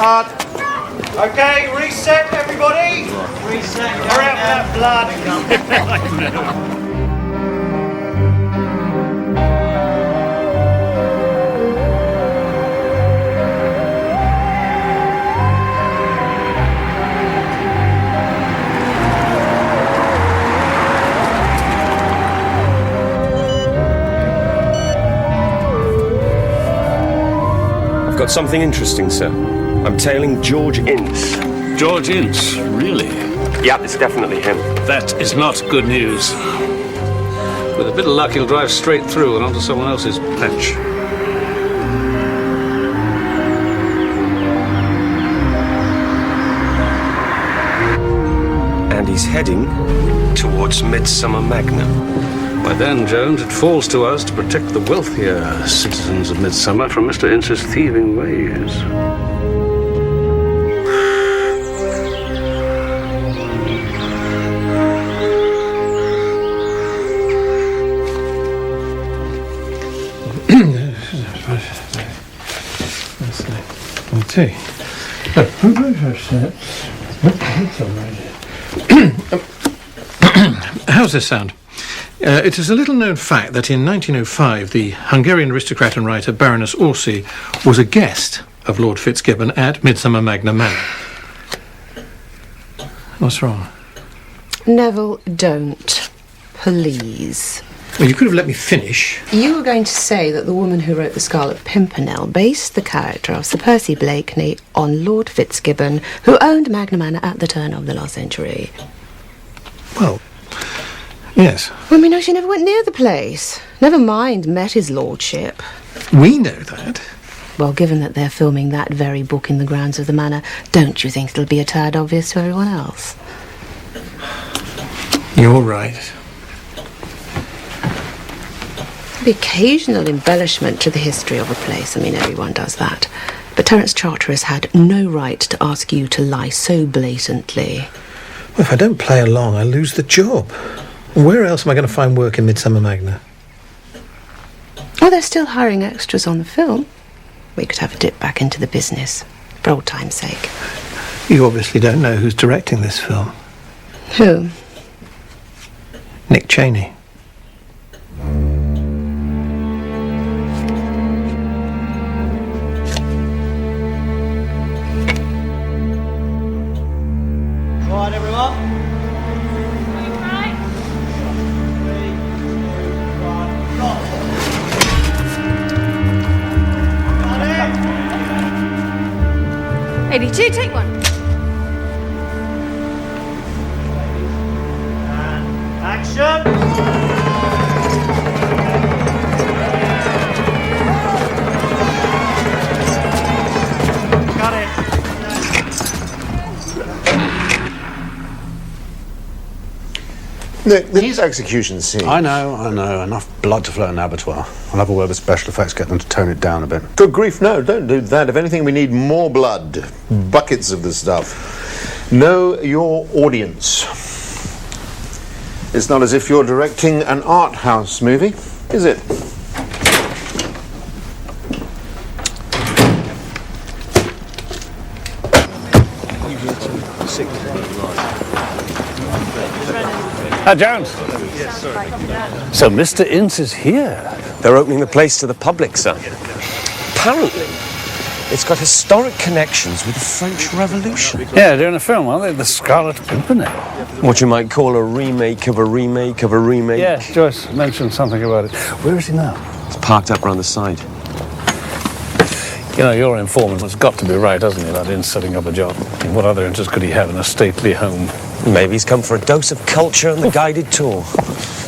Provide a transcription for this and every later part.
Hard. Okay, reset, everybody. Reset. Hurry up with that blood. I've got something interesting, sir. I'm tailing George Ince. George Ince, really? Yeah, it's definitely him. That is not good news. With a bit of luck, he'll drive straight through and onto someone else's patch. And he's heading towards Midsomer Magnum. By then, Jones, it falls to us to protect the wealthier citizens of Midsomer from Mr. Ince's thieving ways. How's this sound? It is a little-known fact that in 1905, the Hungarian aristocrat and writer Baroness Orsi was a guest of Lord Fitzgibbon at Midsomer Magnum Manor. What's wrong? Neville, don't. Please. Well, you could have let me finish. You were going to say that the woman who wrote The Scarlet Pimpernel based the character of Sir Percy Blakeney on Lord Fitzgibbon, who owned Magnum Manor at the turn of the last century. Well, yes. Well, we know she never went near the place. Never mind met his lordship. We know that. Well, given that they're filming that very book in the grounds of the manor, don't you think it'll be a tad obvious to everyone else? You're right. The occasional embellishment to the history of a place. I mean, everyone does that. But Terence Charteris had no right to ask you to lie so blatantly. Well, if I don't play along, I lose the job. Where else am I going to find work in Midsomer Magna? Oh, they're still hiring extras on the film. We could have a dip back into the business, for old time's sake. You obviously don't know who's directing this film. Who? Nick Cheney. Right, everyone. Got it. 82, take one. And action. Got it. Nick, these execution scenes. I know. Enough blood to flow in an abattoir. I'll have a word with special effects, get them to tone it down a bit. Good grief, no, don't do that. If anything, we need more blood. Buckets of the stuff. Know your audience. It's not as if you're directing an art house movie, is it? Jones. So Mr. Ince is here. They're opening the place to the public, sir. Apparently, it's got historic connections with the French Revolution. Yeah, doing a film, aren't they? The Scarlet Pimpernel. What you might call a remake of a remake of a remake. Yes, Joyce mentioned something about it. Where is he now? It's parked up around the side. You know, your informant has got to be right, hasn't he, about Ince setting up a job? I mean, what other interest could he have in a stately home? Maybe he's come for a dose of culture and the guided tour.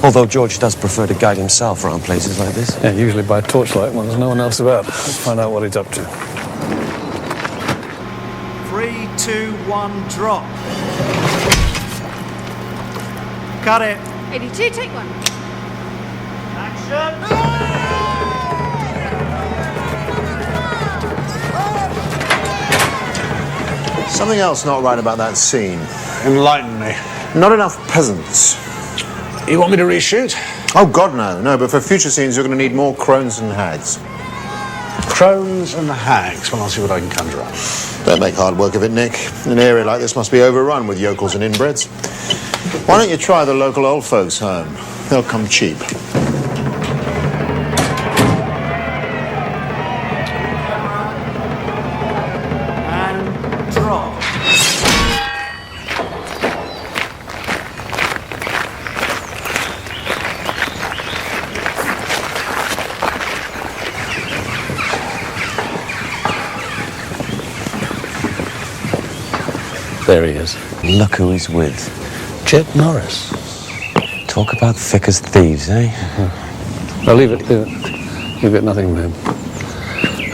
Although George does prefer to guide himself around places like this. Yeah, usually by torchlight when there's no one else about. Let's find out what he's up to. 3, 2, 1, drop. Cut it. 82, take one. Action. Something else not right about that scene. Enlighten me. Not enough peasants. You want me to reshoot? Oh, God, no. No, but for future scenes, you're going to need more crones and hags. Crones and hags. Well, I'll see what I can conjure up. Don't make hard work of it, Nick. An area like this must be overrun with yokels and inbreds. Why don't you try the local old folks' home? They'll come cheap. And drop. There he is. Look who he's with. Jed Norris. Talk about thick as thieves, eh? Well, leave it. You'll get nothing from him.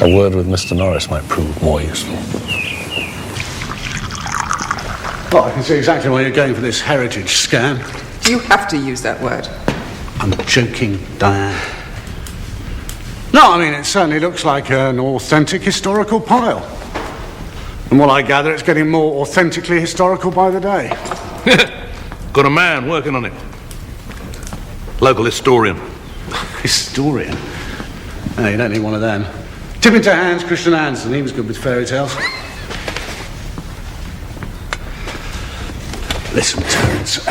A word with Mr. Norris might prove more useful. Well, I can see exactly why you're going for this heritage scan. You have to use that word. I'm joking, Diane. No, I mean, it certainly looks like an authentic historical pile. From what I gather, it's getting more authentically historical by the day. Got a man working on it. Local historian. Historian? No, you don't need one of them. Tip into hands, Christian Andersen. He was good with fairy tales. Listen, Terence.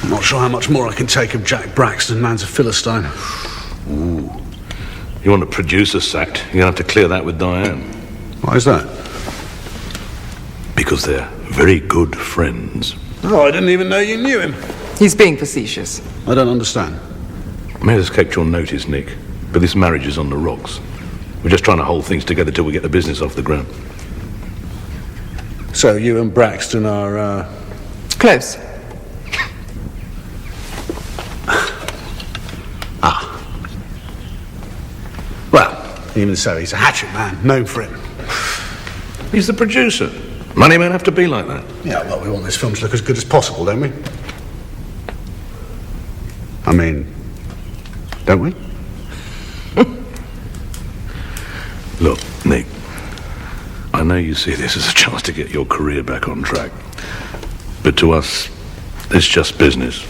I'm not sure how much more I can take of Jack Braxton, man's a Philistine. Ooh. You want a producer sacked, you're going to have to clear that with Diane. Why is that? Because they're very good friends. Oh, I didn't even know you knew him. He's being facetious. I don't understand. I may have escaped your notice, Nick, but this marriage is on the rocks. We're just trying to hold things together till we get the business off the ground. So you and Braxton are, Close. Well, even so, he's a hatchet man, known for it. He's the producer. Money men have to be like that. Yeah, well, we want this film to look as good as possible, don't we? I mean, don't we? Look, Nick, I know you see this as a chance to get your career back on track. But to us, it's just business.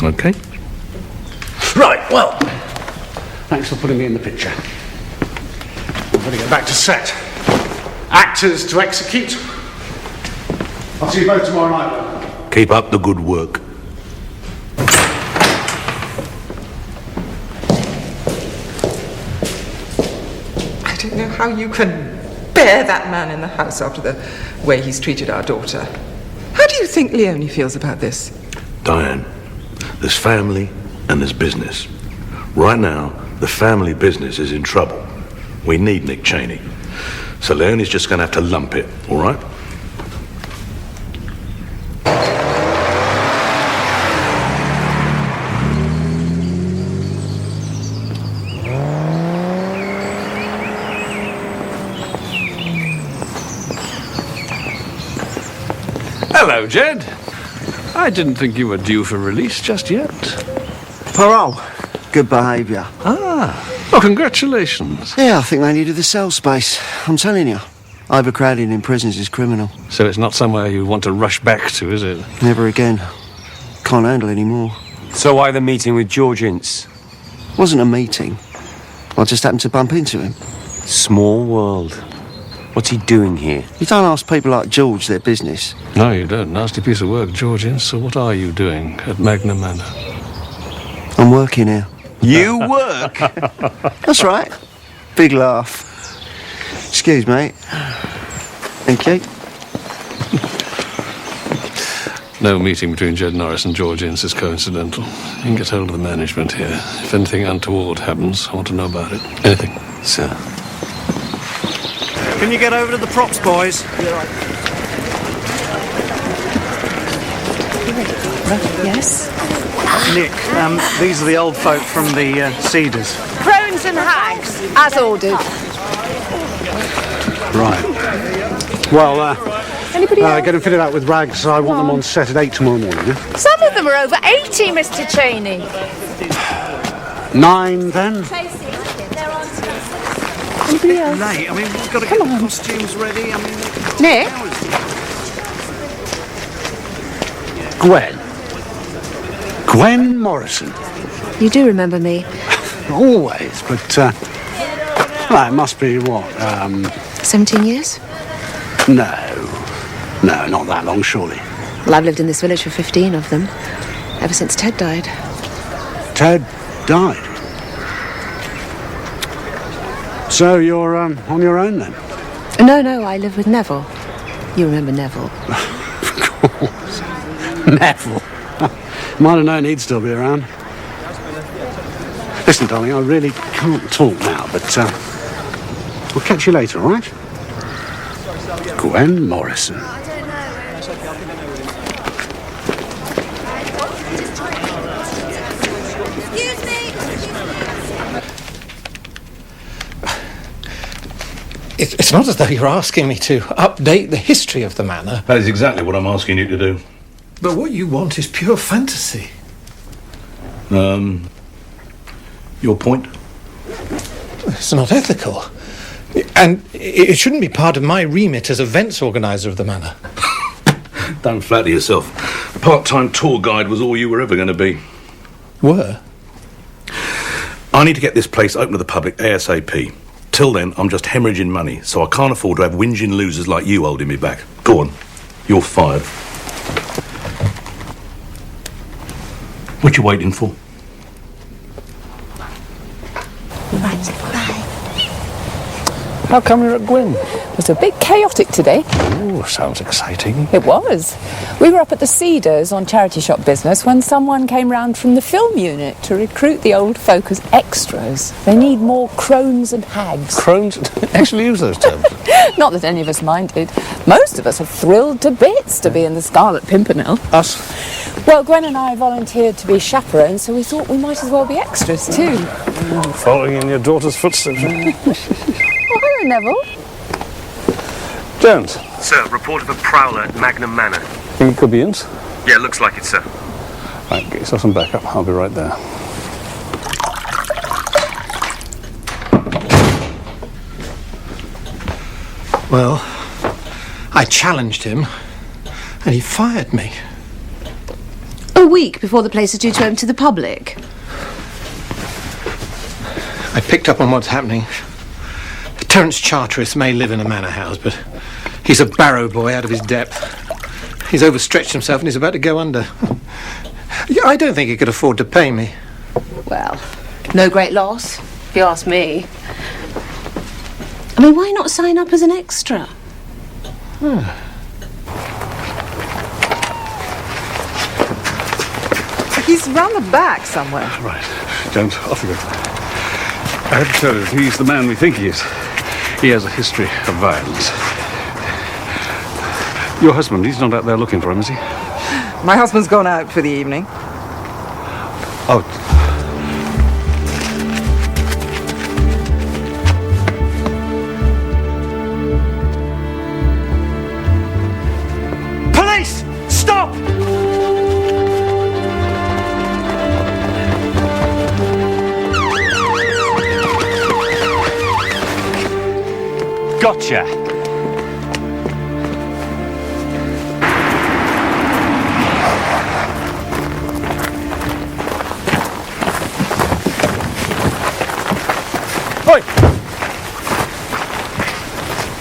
Okay? Right, well, thanks for putting me in the picture. I'm going to get back to set. Actors to execute. I'll see you both tomorrow night. Keep up the good work. I don't know how you can bear that man in the house after the way he's treated our daughter. How do you think Leonie feels about this? Diane, there's family and there's business. Right now, the family business is in trouble. We need Nick Cheney. So Leonie's just going to have to lump it, all right? Hello, Jed. I didn't think you were due for release just yet. Parole. Good behaviour. Ah, well, congratulations. Yeah, I think they needed the cell space. I'm telling you. Overcrowding in prisons is criminal. So it's not somewhere you want to rush back to, is it? Never again. Can't handle any more. So why the meeting with George Ince? Wasn't a meeting. I just happened to bump into him. Small world. What's he doing here? You don't ask people like George their business. No, you don't. Nasty piece of work, George Ince. So what are you doing at Magna Manor? I'm working here. You work? That's right. Big laugh. Excuse me. Thank you. No meeting between Jed Norris and George Ince is coincidental. You can get hold of the management here. If anything untoward happens, I want to know about it. Anything. Sir. Can you get over to the props, boys? Yes? Nick, these are the old folk from the Cedars. Crones and hags, as ordered. Right. Well, Anybody else? get them fitted out with rags. I want them on set at 8 tomorrow morning, yeah? Some of them are over 80, Mr. Cheney. 9, then? Anybody else? Late. I mean, we've got to get the costumes ready. I mean, Nick? Gwen Morrison. You do remember me? Always, but Well, it must be, what, 17 years? No, not that long, surely. Well, I've lived in this village for 15 of them, ever since Ted died. Ted died? So you're on your own then? No, I live with Neville. You remember Neville? Of course. Neville. Might have known he'd still be around. Listen, darling, I really can't talk now, but we'll catch you later, all right? Gwen Morrison. Excuse me. It's not as though you're asking me to update the history of the manor. That is exactly what I'm asking you to do. But what you want is pure fantasy. Your point? It's not ethical. And it shouldn't be part of my remit as events organiser of the manor. Don't flatter yourself. Part-time tour guide was all you were ever going to be. Were? I need to get this place open to the public ASAP. Till then, I'm just hemorrhaging money, so I can't afford to have whinging losers like you holding me back. Go on. You're fired. What you waiting for? How come you're at Gwyn? It was a bit chaotic today. Oh, sounds exciting. It was. We were up at the Cedars on charity shop business when someone came round from the film unit to recruit the old folk as extras. They need more crones and hags. Crones? Actually use those terms. Not that any of us minded. Most of us are thrilled to bits to be in the Scarlet Pimpernel. Us? Well, Gwen and I volunteered to be chaperones, so we thought we might as well be extras too. Following in your daughter's footsteps. Oh, hello, Neville. Jones. Sir, report of a prowler at Magnum Manor. Think it could be Ince? Yeah, looks like it, sir. Right, get yourself some backup. I'll be right there. Well, I challenged him, and he fired me. A week before the place is due to open to the public. I picked up on what's happening. Terence Charteris may live in a manor house, but he's a barrow boy out of his depth. He's overstretched himself and he's about to go under. I don't think he could afford to pay me. Well, no great loss, if you ask me. I mean, why not sign up as an extra? He's round the back somewhere. Right. Jones, off you go. I have to tell you, he's the man we think he is. He has a history of violence. Your husband, he's not out there looking for him, is he? My husband's gone out for the evening. Oh. Police! Stop! Gotcha. Oi!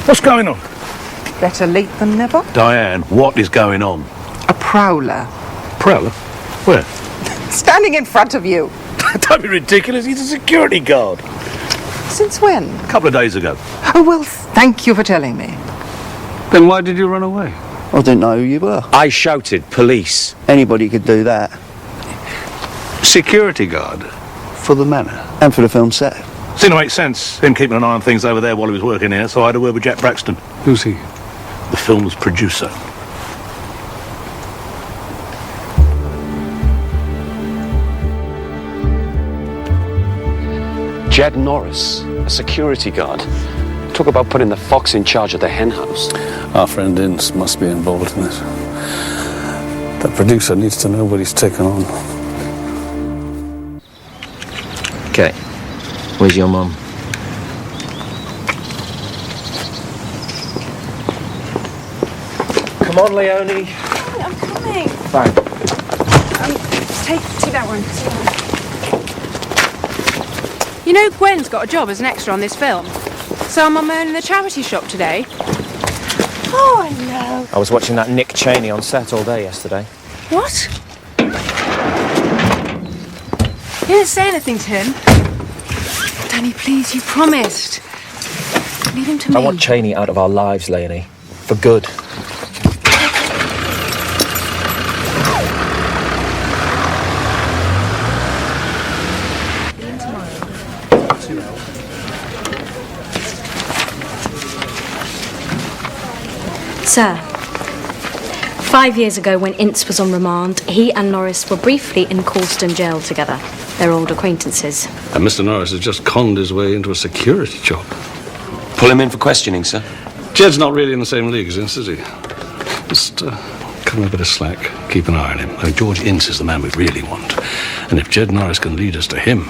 What's going on? Better late than never. Diane, what is going on? A prowler. Prowler? Where? Standing in front of you. Don't be ridiculous, he's a security guard. Since when? A couple of days ago. Oh, well, thank you for telling me. Then why did you run away? I didn't know who you were. I shouted, police. Anybody could do that. Security guard for the manor. And for the film set. Seemed to make sense, him keeping an eye on things over there while he was working here, so I had a word with Jack Braxton. Who's he? The film's producer. Jed Norris, a security guard. Talk about putting the fox in charge of the hen house. Our friend Ince must be involved in this. That producer needs to know what he's taken on. Okay. Where's your mum? Come on, Leonie. I'm coming. Fine. Take that one. You know Gwen's got a job as an extra on this film. So I'm on my own in the charity shop today? Oh, I know. I was watching that Nick Cheney on set all day yesterday. What? You didn't say anything to him? Danny, please, you promised. Leave him to me. I want Cheney out of our lives, Leonie. For good. Sir, 5 years ago when Ince was on remand, he and Norris were briefly in Caulston jail together. They're old acquaintances. And Mr. Norris has just conned his way into a security job. Pull him in for questioning, sir. Jed's not really in the same league as Ince, is he? Just cut him a bit of slack. Keep an eye on him. I mean, George Ince is the man we really want. And if Jed Norris can lead us to him,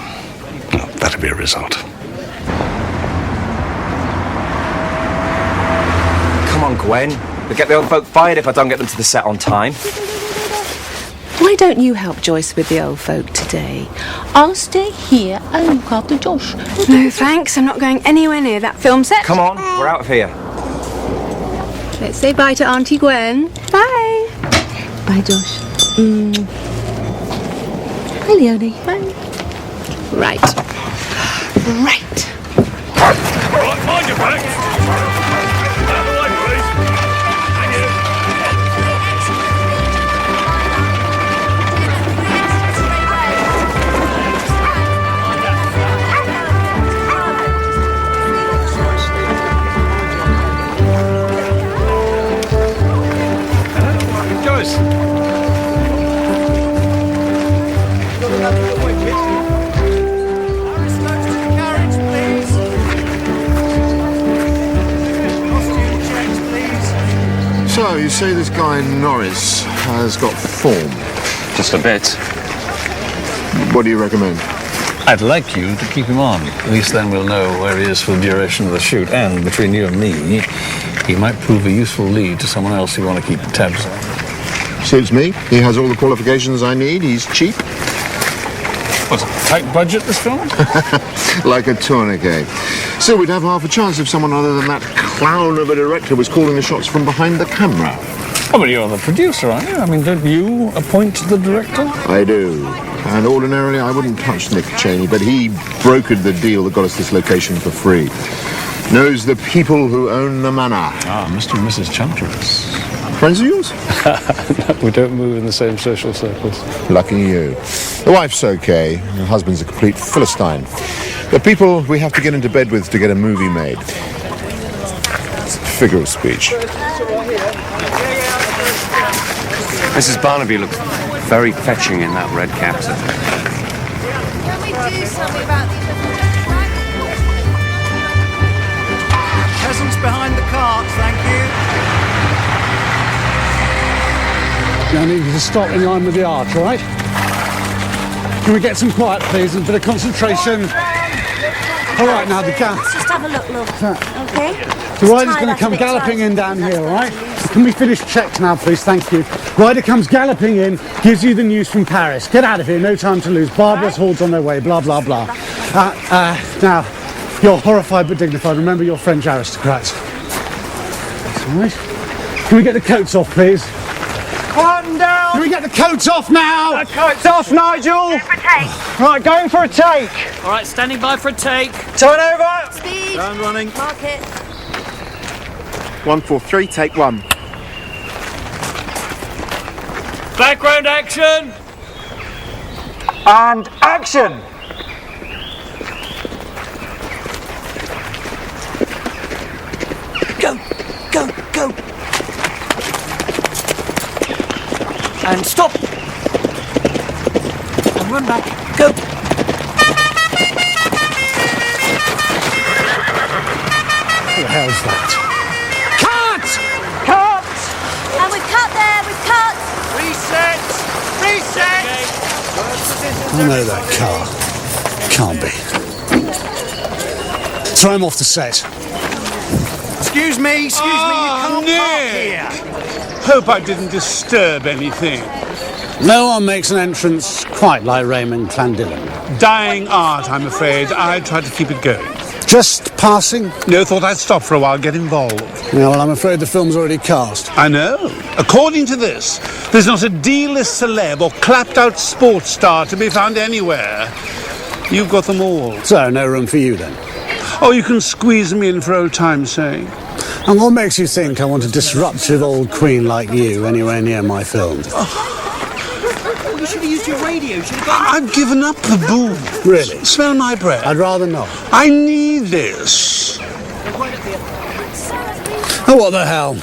well, that'll be a result. Come on, Gwen. We'll get the old folk fired if I don't get them to the set on time. Why don't you help Joyce with the old folk today? I'll stay here and look after Josh. No, thanks. I'm not going anywhere near that film set. Come on, we're out of here. Let's say bye to Auntie Gwen. Bye. Bye, Josh. Hi, Leonie. Bye. Right. Right. Right, mind your back. Out of the way, please. Thank you. Joyce. So, you say this guy Norris has got form? Just a bit. What do you recommend? I'd like you to keep him on. At least then we'll know where he is for the duration of the shoot. And between you and me, he might prove a useful lead to someone else you want to keep tabs on. Suits me. He has all the qualifications I need. He's cheap. What's a tight budget, this film? Like a tourniquet. Still, we'd have half a chance if someone other than that clown of a director was calling the shots from behind the camera. Oh, but you're the producer, aren't you? I mean, don't you appoint the director? I do. And ordinarily, I wouldn't touch Nick Cheney, but he brokered the deal that got us this location for free. Knows the people who own the manor. Ah, Mr. and Mrs. Charteris. Friends of yours? No, we don't move in the same social circles. Lucky you. The wife's okay. The husband's a complete Philistine. The people we have to get into bed with to get a movie made. It's a figure of speech. Mrs. Barnaby looks very fetching in that red cap. Can we do something about these Presents behind the carts, thank you. I need you to stop in line with the arch, all right? Can we get some quiet, please, and a bit of concentration? All right, now the Let's just have a look, okay? The rider's going to come galloping in down here, all right? Can we finish checks now, please? Thank you. Rider comes galloping in, gives you the news from Paris. Get out of here, no time to lose. Barbarous hordes on their way, blah, blah, blah. Now, you're horrified but dignified. Remember, you're French aristocrats. That's all right. Can we get the coats off, please? One down! Can we get the coats off now? The coats off, Nigel! Right, going for a take. All right, standing by for a take. Turn over! Speed! Down running. Mark it. 1, 4, 3, take 1. Background action! And action! Go, go, go! And stop! And run back. Go! What the hell's that? Cut! Cut! And we've cut there, we've cut! Reset! Reset! I know that car. Can't be. Throw him off the set. Excuse me, you can't park here. Hope I didn't disturb anything. No one makes an entrance quite like Raymond Clandillon. Dying art, I'm afraid. I tried to keep it going. Just passing? No, thought I'd stop for a while, get involved. Yeah, well, I'm afraid the film's already cast. I know. According to this, there's not a D-list celeb or clapped-out sports star to be found anywhere. You've got them all. So, no room for you, then? Oh, you can squeeze me in for old time's sake. And what makes you think I want a disruptive old queen like you anywhere near my film? You should have used your radio. I've given up the booze. Really? Smell my breath. I'd rather not. I need this. Oh, what the hell?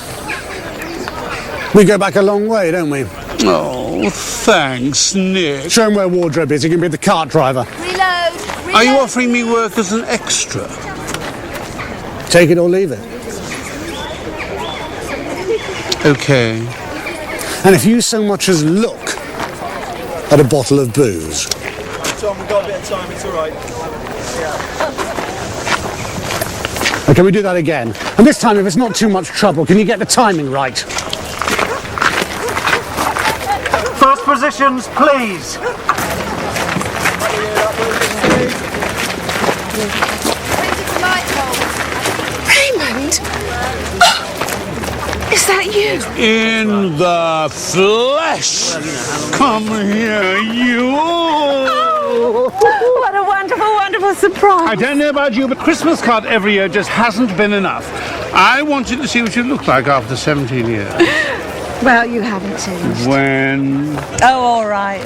We go back a long way, don't we? Oh, thanks, Nick. Show him where wardrobe is. He can be the cart driver. Reload. Are you offering me work as an extra? Take it or leave it. Okay. And if you so much as look at a bottle of booze... Tom, we've got a bit of time, it's all right. Okay, we do that again. And this time, if it's not too much trouble, can you get the timing right? First positions, please. Raymond! Is that you? In the flesh. Come here, you. What a wonderful, wonderful surprise. I don't know about you, but Christmas card every year just hasn't been enough. I wanted to see what you look like after 17 years. Well, you haven't changed. When? Oh, all right.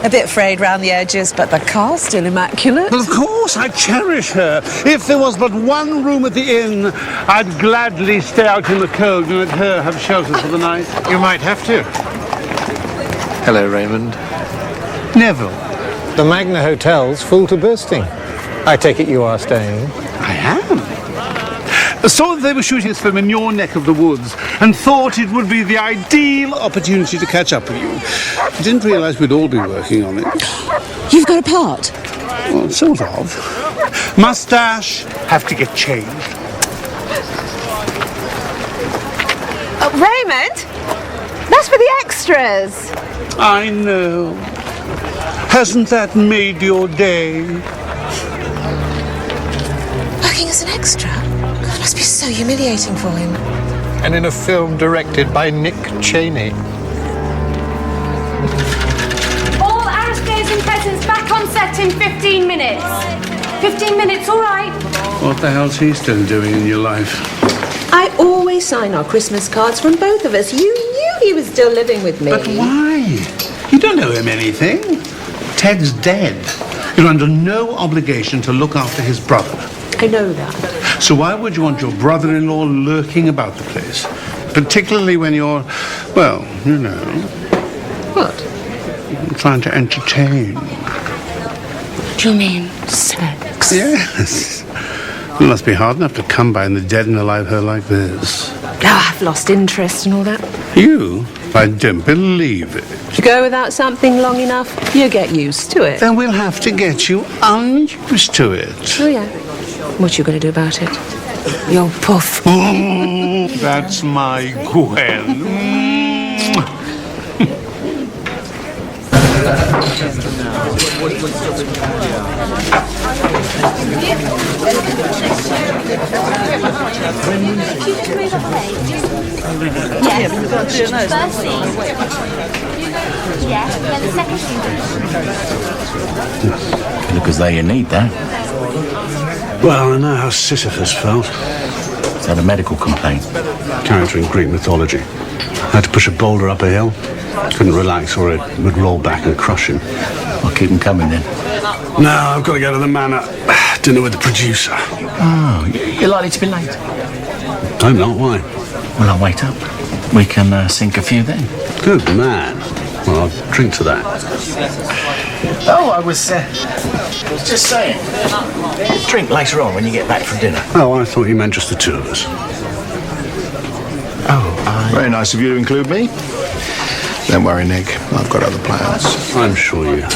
A bit frayed round the edges, but the car's still immaculate. But of course, I cherish her. If there was but one room at the inn, I'd gladly stay out in the cold and let her have shelter for the night. You might have to. Hello, Raymond. Neville. The Magna Hotel's full to bursting. I take it you are staying. I am. I saw that they were shooting this film in your neck of the woods and thought it would be the ideal opportunity to catch up with you. I didn't realise we'd all be working on it. You've got a part? Well, sort of. Mustache, have to get changed. Raymond? That's for the extras. I know. Hasn't that made your day? Working as an extra? That must be so humiliating for him. And in a film directed by Nick Cheney. All Aristo's and presents back on set in 15 minutes. 15 minutes, all right? What the hell's he still doing in your life? I always sign our Christmas cards from both of us. You knew he was still living with me. But why? You don't owe him anything. Ted's dead. You're under no obligation to look after his brother. I know that. So why would you want your brother-in-law lurking about the place? Particularly when you're, well, you know... What? Trying to entertain. Do you mean sex? Yes. It must be hard enough to come by in the dead and alive her like this. Oh, I've lost interest and all that. You? I don't believe it. If you go without something long enough, you get used to it. Then we'll have to get you unused to it. Oh, yeah. What you going to do about it? Your puff. That's my Gwen. Yes. First scene. Yes, then the second scene. Look as though you need that. Well, I know how Sisyphus felt. Is that a medical complaint? Character in Greek mythology. Had to push a boulder up a hill. Couldn't relax or it would roll back and crush him. I'll keep him coming then. No, I've got to go to the manor. Dinner with the producer. Oh, you're likely to be late. I'm not. Why? Well, I'll wait up. We can sink a few then. Good man. Well, I'll drink to that. Oh, I was just saying. Drink later on when you get back from dinner. Oh, I thought you meant just the two of us. Oh, Very nice of you to include me. Don't worry, Nick. I've got other plans. I'm sure you have.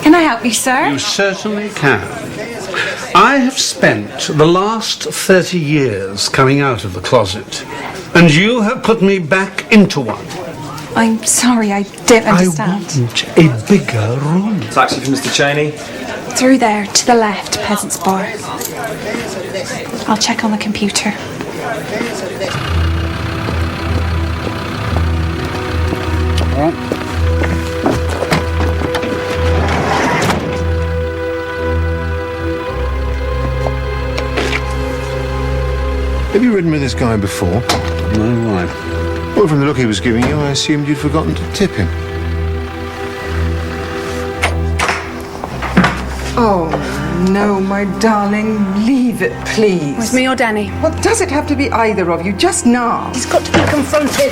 Can I help you, sir? You certainly can. I have spent the last 30 years coming out of the closet, and you have put me back into one. I'm sorry, I don't understand. I want a bigger room. Taxi for Mr. Cheney. Through there, to the left, Peasant's Bar. I'll check on the computer. All right. Have you ridden with this guy before? No, why? Well, from the look he was giving you, I assumed you'd forgotten to tip him. Oh, no, my darling. Leave it, please. With me or Danny? Well, does it have to be either of you? Just now. He's got to be confronted.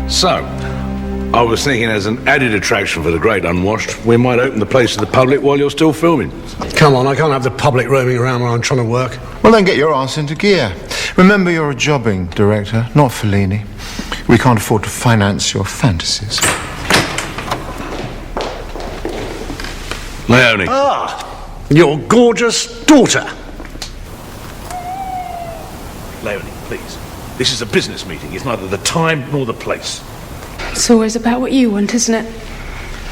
So, I was thinking as an added attraction for the great unwashed, we might open the place to the public while you're still filming. Come on, I can't have the public roaming around while I'm trying to work. Well, then get your arse into gear. Remember, you're a jobbing director, not Fellini. We can't afford to finance your fantasies. Leonie. Ah, your gorgeous daughter. Leonie, please. This is a business meeting. It's neither the time nor the place. It's always about what you want, isn't it?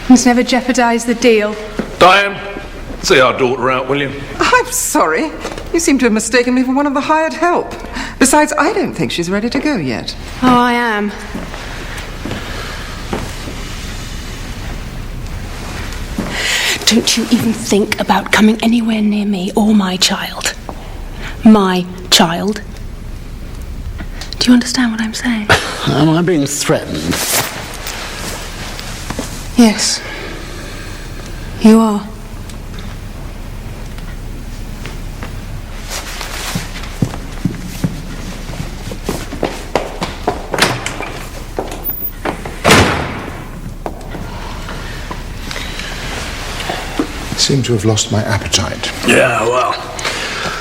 Must never jeopardise the deal. Diane, see our daughter out, will you? I'm sorry. You seem to have mistaken me for one of the hired help. Besides, I don't think she's ready to go yet. Oh, I am. Don't you even think about coming anywhere near me or my child. My child. Do you understand what I'm saying? Am I being threatened? Yes. You are. Seem to have lost my appetite. Yeah, well,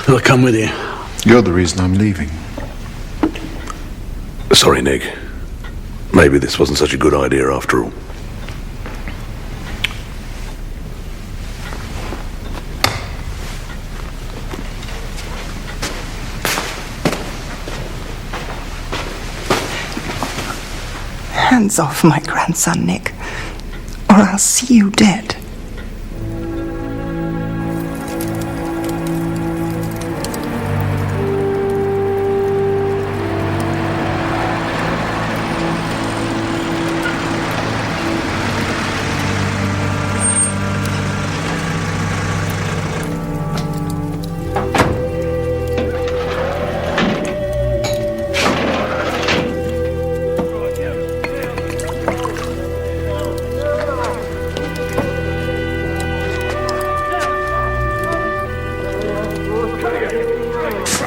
I'll come with you. You're the reason I'm leaving. Sorry, Nick. Maybe this wasn't such a good idea after all. Hands off my grandson, Nick, or I'll see you dead.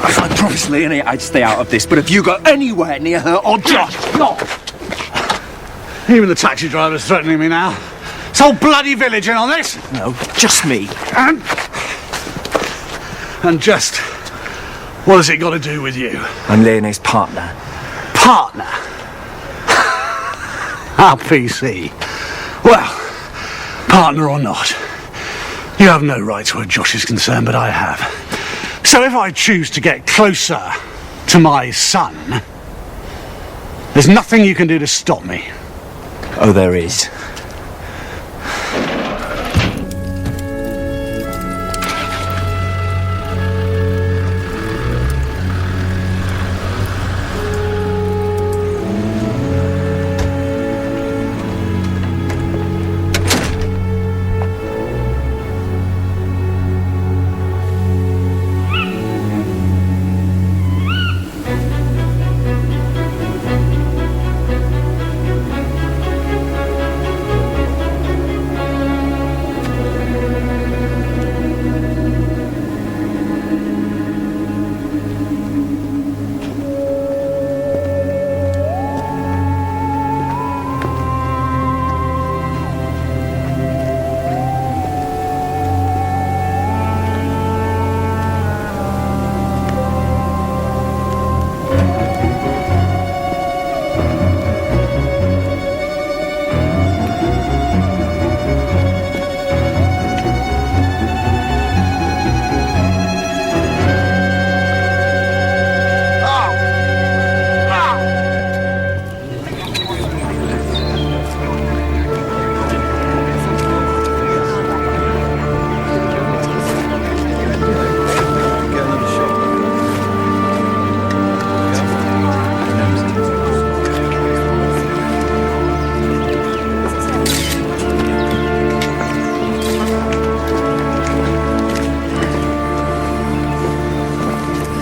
I promised Leonie I'd stay out of this, but if you go anywhere near her or Josh, no! Even the taxi driver's threatening me now. This whole bloody village in on this. No, just me. And just what has it got to do with you? I'm Leonie's partner. Partner? How PC. Well, partner or not, you have no right where Josh is concerned, but I have. So if I choose to get closer to my son, there's nothing you can do to stop me. Oh, there is.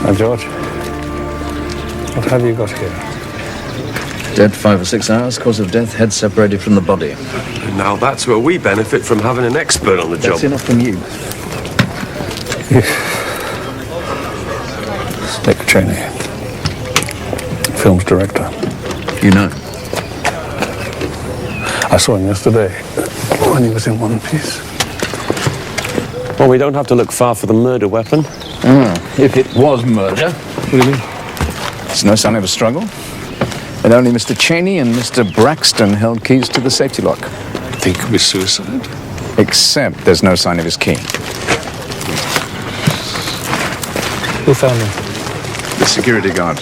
Now, George, what have you got here? Dead 5 or 6 hours, cause of death, head separated from the body. Now that's where we benefit from having an expert on the job. That's enough from you. Nick Cheney, film's director. You know? I saw him yesterday when he was in One Piece. Well, we don't have to look far for the murder weapon. If it was murder. What do you mean? There's no sign of a struggle. And only Mr. Cheney and Mr. Braxton held keys to the safety lock. Think it was suicide? Except there's no sign of his key. Who found him? The security guard.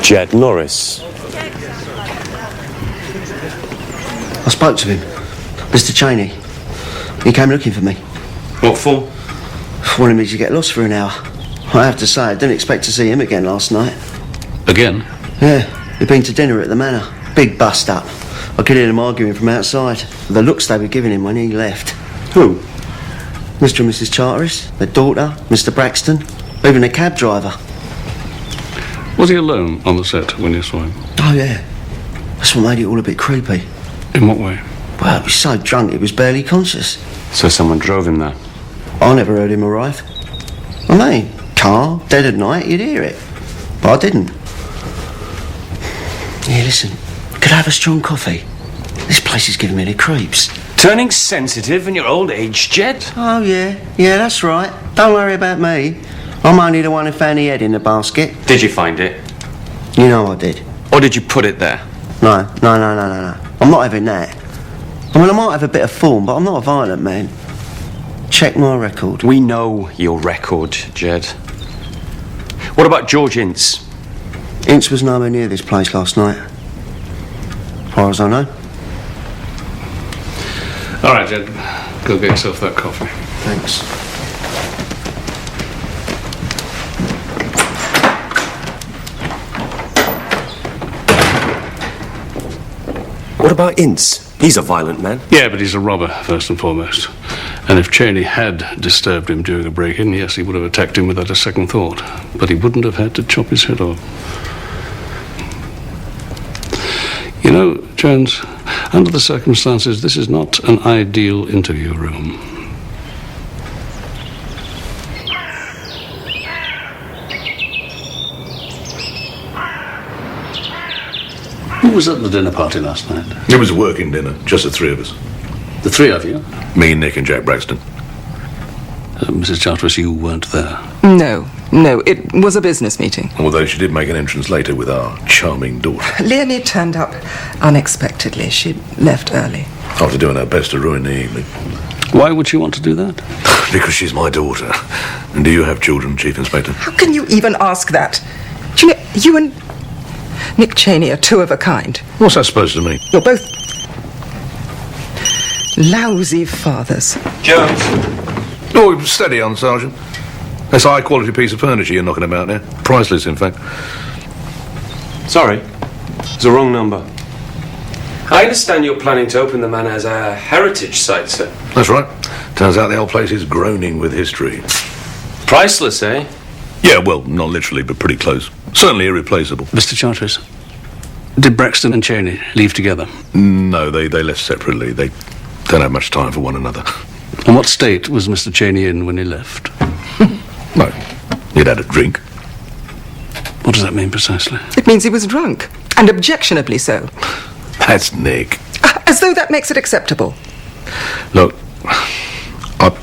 Jed Norris. I spoke to him. Mr. Cheney. He came looking for me. What for? Wanted me to get lost for an hour. I have to say, I didn't expect to see him again last night. Again? Yeah, he'd been to dinner at the manor. Big bust-up. I could hear them arguing from outside. The looks they were giving him when he left. Who? Mr. and Mrs. Charteris, their daughter, Mr. Braxton, even the cab driver. Was he alone on the set when you saw him? Oh, yeah. That's what made it all a bit creepy. In what way? Well, he was so drunk he was barely conscious. So someone drove him there? I never heard him arrive. I mean, car, dead at night, you'd hear it. But I didn't. Here, listen. Could I have a strong coffee? This place is giving me the creeps. Turning sensitive in your old age, Jed? Oh, yeah. Yeah, that's right. Don't worry about me. I'm only the one who found the head in the basket. Did you find it? You know I did. Or did you put it there? No. I'm not having that. I mean, I might have a bit of form, but I'm not a violent man. Check my record. We know your record, Jed. What about George Ince? Ince was nowhere near this place last night. As far as I know. All right, Jed. Go get yourself that coffee. Thanks. What about Ince? He's a violent man. Yeah, but he's a robber, first and foremost. And if Cheney had disturbed him during a break-in, yes, he would have attacked him without a second thought. But he wouldn't have had to chop his head off. You know, Jones, under the circumstances, this is not an ideal interview room. Who was at the dinner party last night? It was a working dinner, just the three of us. The three of you? Me, Nick and Jack Braxton. Mrs. Charteris, you weren't there. No, it was a business meeting. Although she did make an entrance later with our charming daughter. Leonie turned up unexpectedly. She left early. After doing her best to ruin the evening. Why would she want to do that? Because she's my daughter. And do you have children, Chief Inspector? How can you even ask that? Do you know, you and Nick Cheney are two of a kind. What's that supposed to mean? You're both lousy fathers. Jones. Oh, steady on, Sergeant. That's a high-quality piece of furniture you're knocking about there. Priceless, in fact. Sorry, it's the wrong number. I understand you're planning to open the manor as a heritage site, sir. That's right. Turns out the whole place is groaning with history. Priceless, eh? Yeah, well, not literally, but pretty close. Certainly irreplaceable. Mr. Charteris, did Braxton and Cheney leave together? No, they left separately. They don't have much time for one another. And what state was Mr. Cheney in when he left? No, he'd had a drink. What does that mean precisely? It means he was drunk, and objectionably so. That's Nick. As though that makes it acceptable. Look, I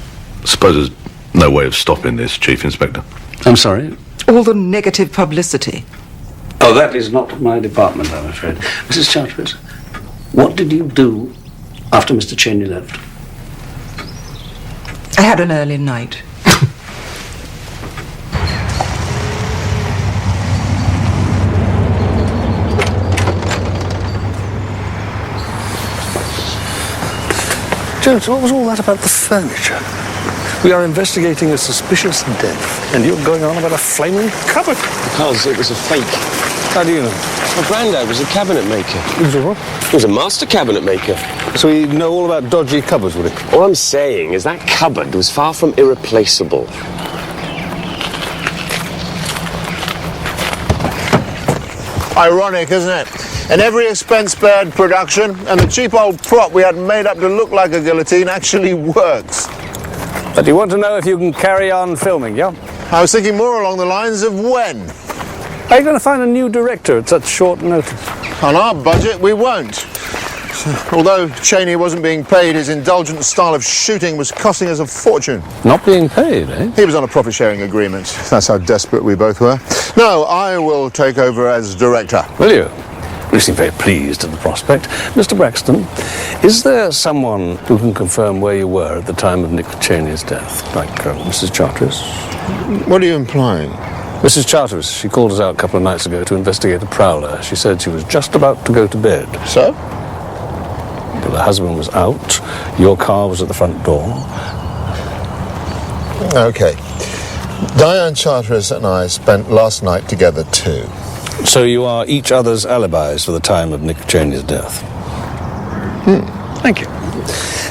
suppose there's no way of stopping this, Chief Inspector. I'm sorry? All the negative publicity. Oh, that is not my department, I'm afraid. Mrs. Charteris, what did you do after Mr. Cheney left? I had an early night. Jones, what was all that about the furniture? We are investigating a suspicious death, and you're going on about a flaming cupboard. Because it was a fake. How do you know? My granddad was a cabinet maker. He was a what? He was a master cabinet maker. So he'd know all about dodgy cupboards, would he? All I'm saying is that cupboard was far from irreplaceable. Ironic, isn't it? An every expense spared production, and the cheap old prop we had made up to look like a guillotine actually works. But you want to know if you can carry on filming, yeah? I was thinking more along the lines of when. Are you going to find a new director at such short notice? On our budget, we won't. Although Cheney wasn't being paid, his indulgent style of shooting was costing us a fortune. Not being paid, eh? He was on a profit-sharing agreement. That's how desperate we both were. No, I will take over as director. Will you? You seem very pleased at the prospect. Mr. Braxton, is there someone who can confirm where you were at the time of Nick Cheney's death? Like Mrs. Charteris? What are you implying? Mrs. Charteris, she called us out a couple of nights ago to investigate a prowler. She said she was just about to go to bed. So? Well, her husband was out. Your car was at the front door. Okay. Diane Charteris and I spent last night together too. So you are each other's alibis for the time of Nick Cheney's death? Thank you.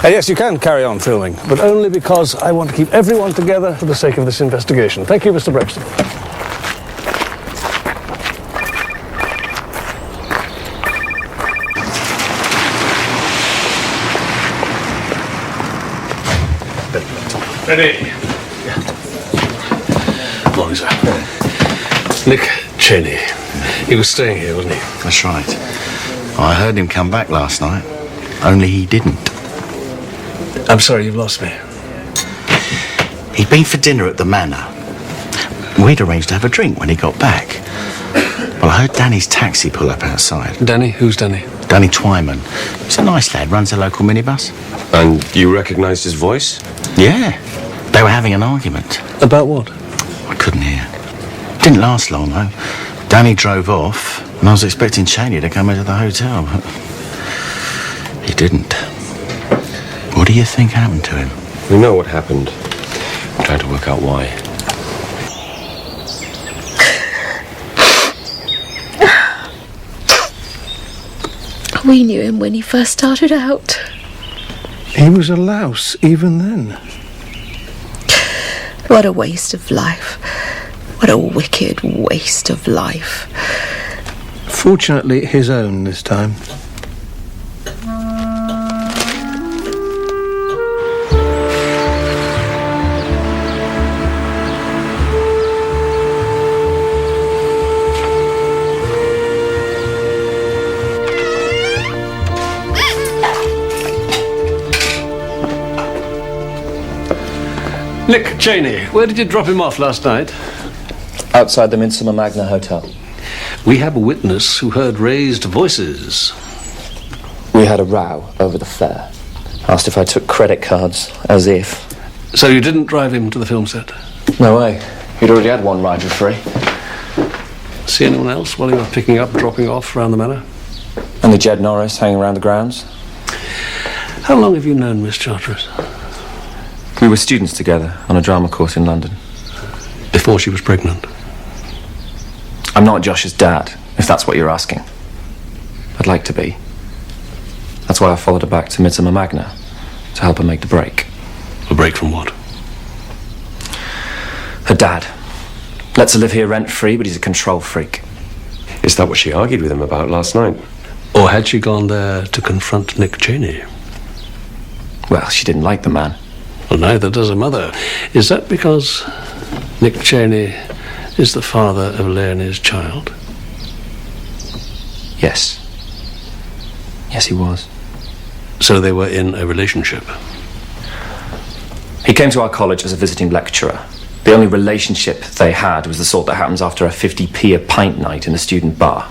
Yes, you can carry on filming, but only because I want to keep everyone together for the sake of this investigation. Thank you, Mr. Braxton. Ready? Morning, sir. Nick Cheney. He was staying here, wasn't he? That's right. I heard him come back last night, only he didn't. I'm sorry, you've lost me. He'd been for dinner at the Manor. We'd arranged to have a drink when he got back. Well, I heard Danny's taxi pull up outside. Danny? Who's Danny? Danny Twyman. He's a nice lad, runs a local minibus. And you recognised his voice? Yeah. They were having an argument. About what? I couldn't hear. Didn't last long, though. Danny drove off, and I was expecting Cheney to come into the hotel, but he didn't. What do you think happened to him? We know what happened. I'm trying to work out why. We knew him when he first started out. He was a louse even then. What a waste of life. What a wicked waste of life. Fortunately, his own this time. Nick Cheney, where did you drop him off last night? Outside the Midsomer Magna Hotel. We have a witness who heard raised voices. We had a row over the fare. Asked if I took credit cards, as if. So you didn't drive him to the film set? No way. He'd already had one ride for free. See anyone else while you were picking up, dropping off around the manor? Only Jed Norris hanging around the grounds. How long have you known Miss Charteris? We were students together on a drama course in London. Before she was pregnant? I'm not Josh's dad, if that's what you're asking. I'd like to be. That's why I followed her back to Midsomer Magna, to help her make the break. A break from what? Her dad. Lets her live here rent-free, but he's a control freak. Is that what she argued with him about last night? Or had she gone there to confront Nick Cheney? Well, she didn't like the man. Well, neither does her mother. Is that because Nick Cheney is the father of Leonie's child? Yes. Yes, he was. So they were in a relationship? He came to our college as a visiting lecturer. The only relationship they had was the sort that happens after a 50p a pint night in a student bar.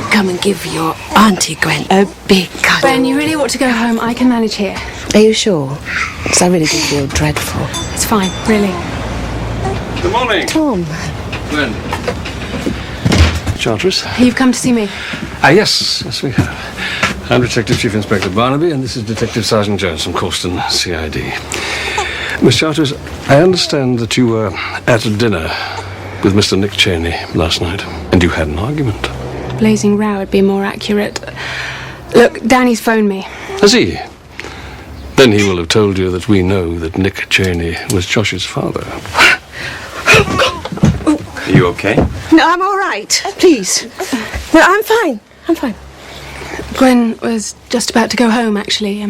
Come and give your Auntie Gwen a big cuddle. Ben, you really ought to go home. I can manage here. Are you sure? Because I really do feel dreadful. It's fine, really. Good morning. Tom. Gwen. Charteris? You've come to see me. Yes we have. I'm Detective Chief Inspector Barnaby, and this is Detective Sergeant Jones from Causton CID. Miss Charteris, I understand that you were at a dinner with Mr. Nick Cheney last night, and you had an argument. Blazing row would be more accurate. Look, Danny's phoned me. Has he? Then he will have told you that we know that Nick Cheney was Josh's father. Are you okay? No, I'm all right. Please. No, I'm fine. I'm fine. Gwen was just about to go home, actually.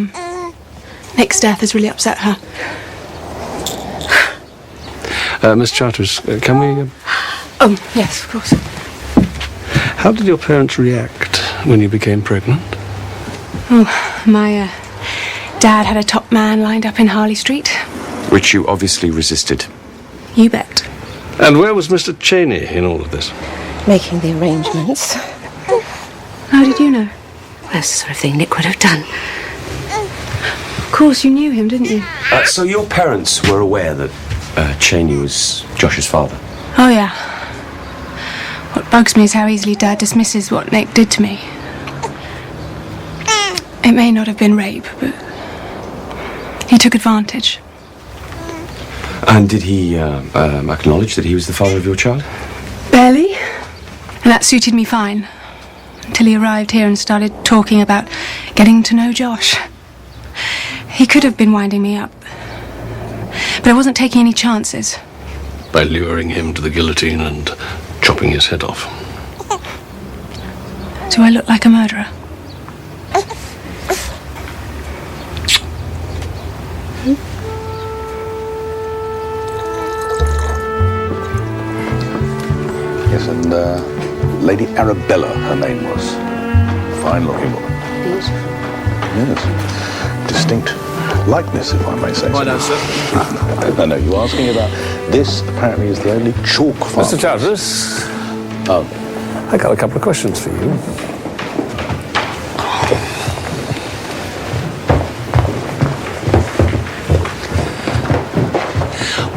Nick's death has really upset her. Miss Charteris, can we... Oh, yes, of course. How did your parents react when you became pregnant? Oh, my dad had a top man lined up in Harley Street. Which you obviously resisted. You bet. And where was Mr. Cheney in all of this? Making the arrangements. How did you know? That's the sort of thing Nick would have done. Of course, you knew him, didn't you? So your parents were aware that Cheney was Josh's father? Oh, yeah. What bugs me is how easily Dad dismisses what Nick did to me. It may not have been rape, but he took advantage. And did he acknowledge that he was the father of your child? Barely. And that suited me fine. Until he arrived here and started talking about getting to know Josh. He could have been winding me up. But I wasn't taking any chances. By luring him to the guillotine and chopping his head off. Do I look like a murderer? Yes, and Lady Arabella, her name was. Fine-looking woman. Yes. Distinct likeness, if I may say so. Why not, sir? No, you're asking about this. Apparently, is the only chalk farm. Mr. Charteris, I got a couple of questions for you.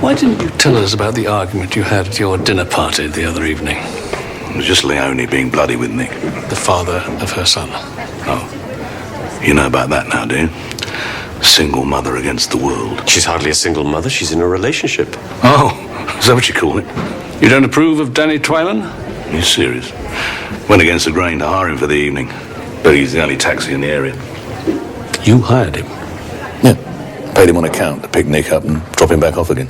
Why didn't you tell us about the argument you had at your dinner party the other evening? It was just Leonie being bloody with Nick. The father of her son. Oh. You know about that now, do you? Single mother against the world. She's hardly a single mother. She's in a relationship. Oh, is that what you call it? You don't approve of Danny Twyman? You're serious? Went against the grain to hire him for the evening. But he's the only taxi in the area. You hired him? Yeah. Paid him on account to pick Nick up and drop him back off again.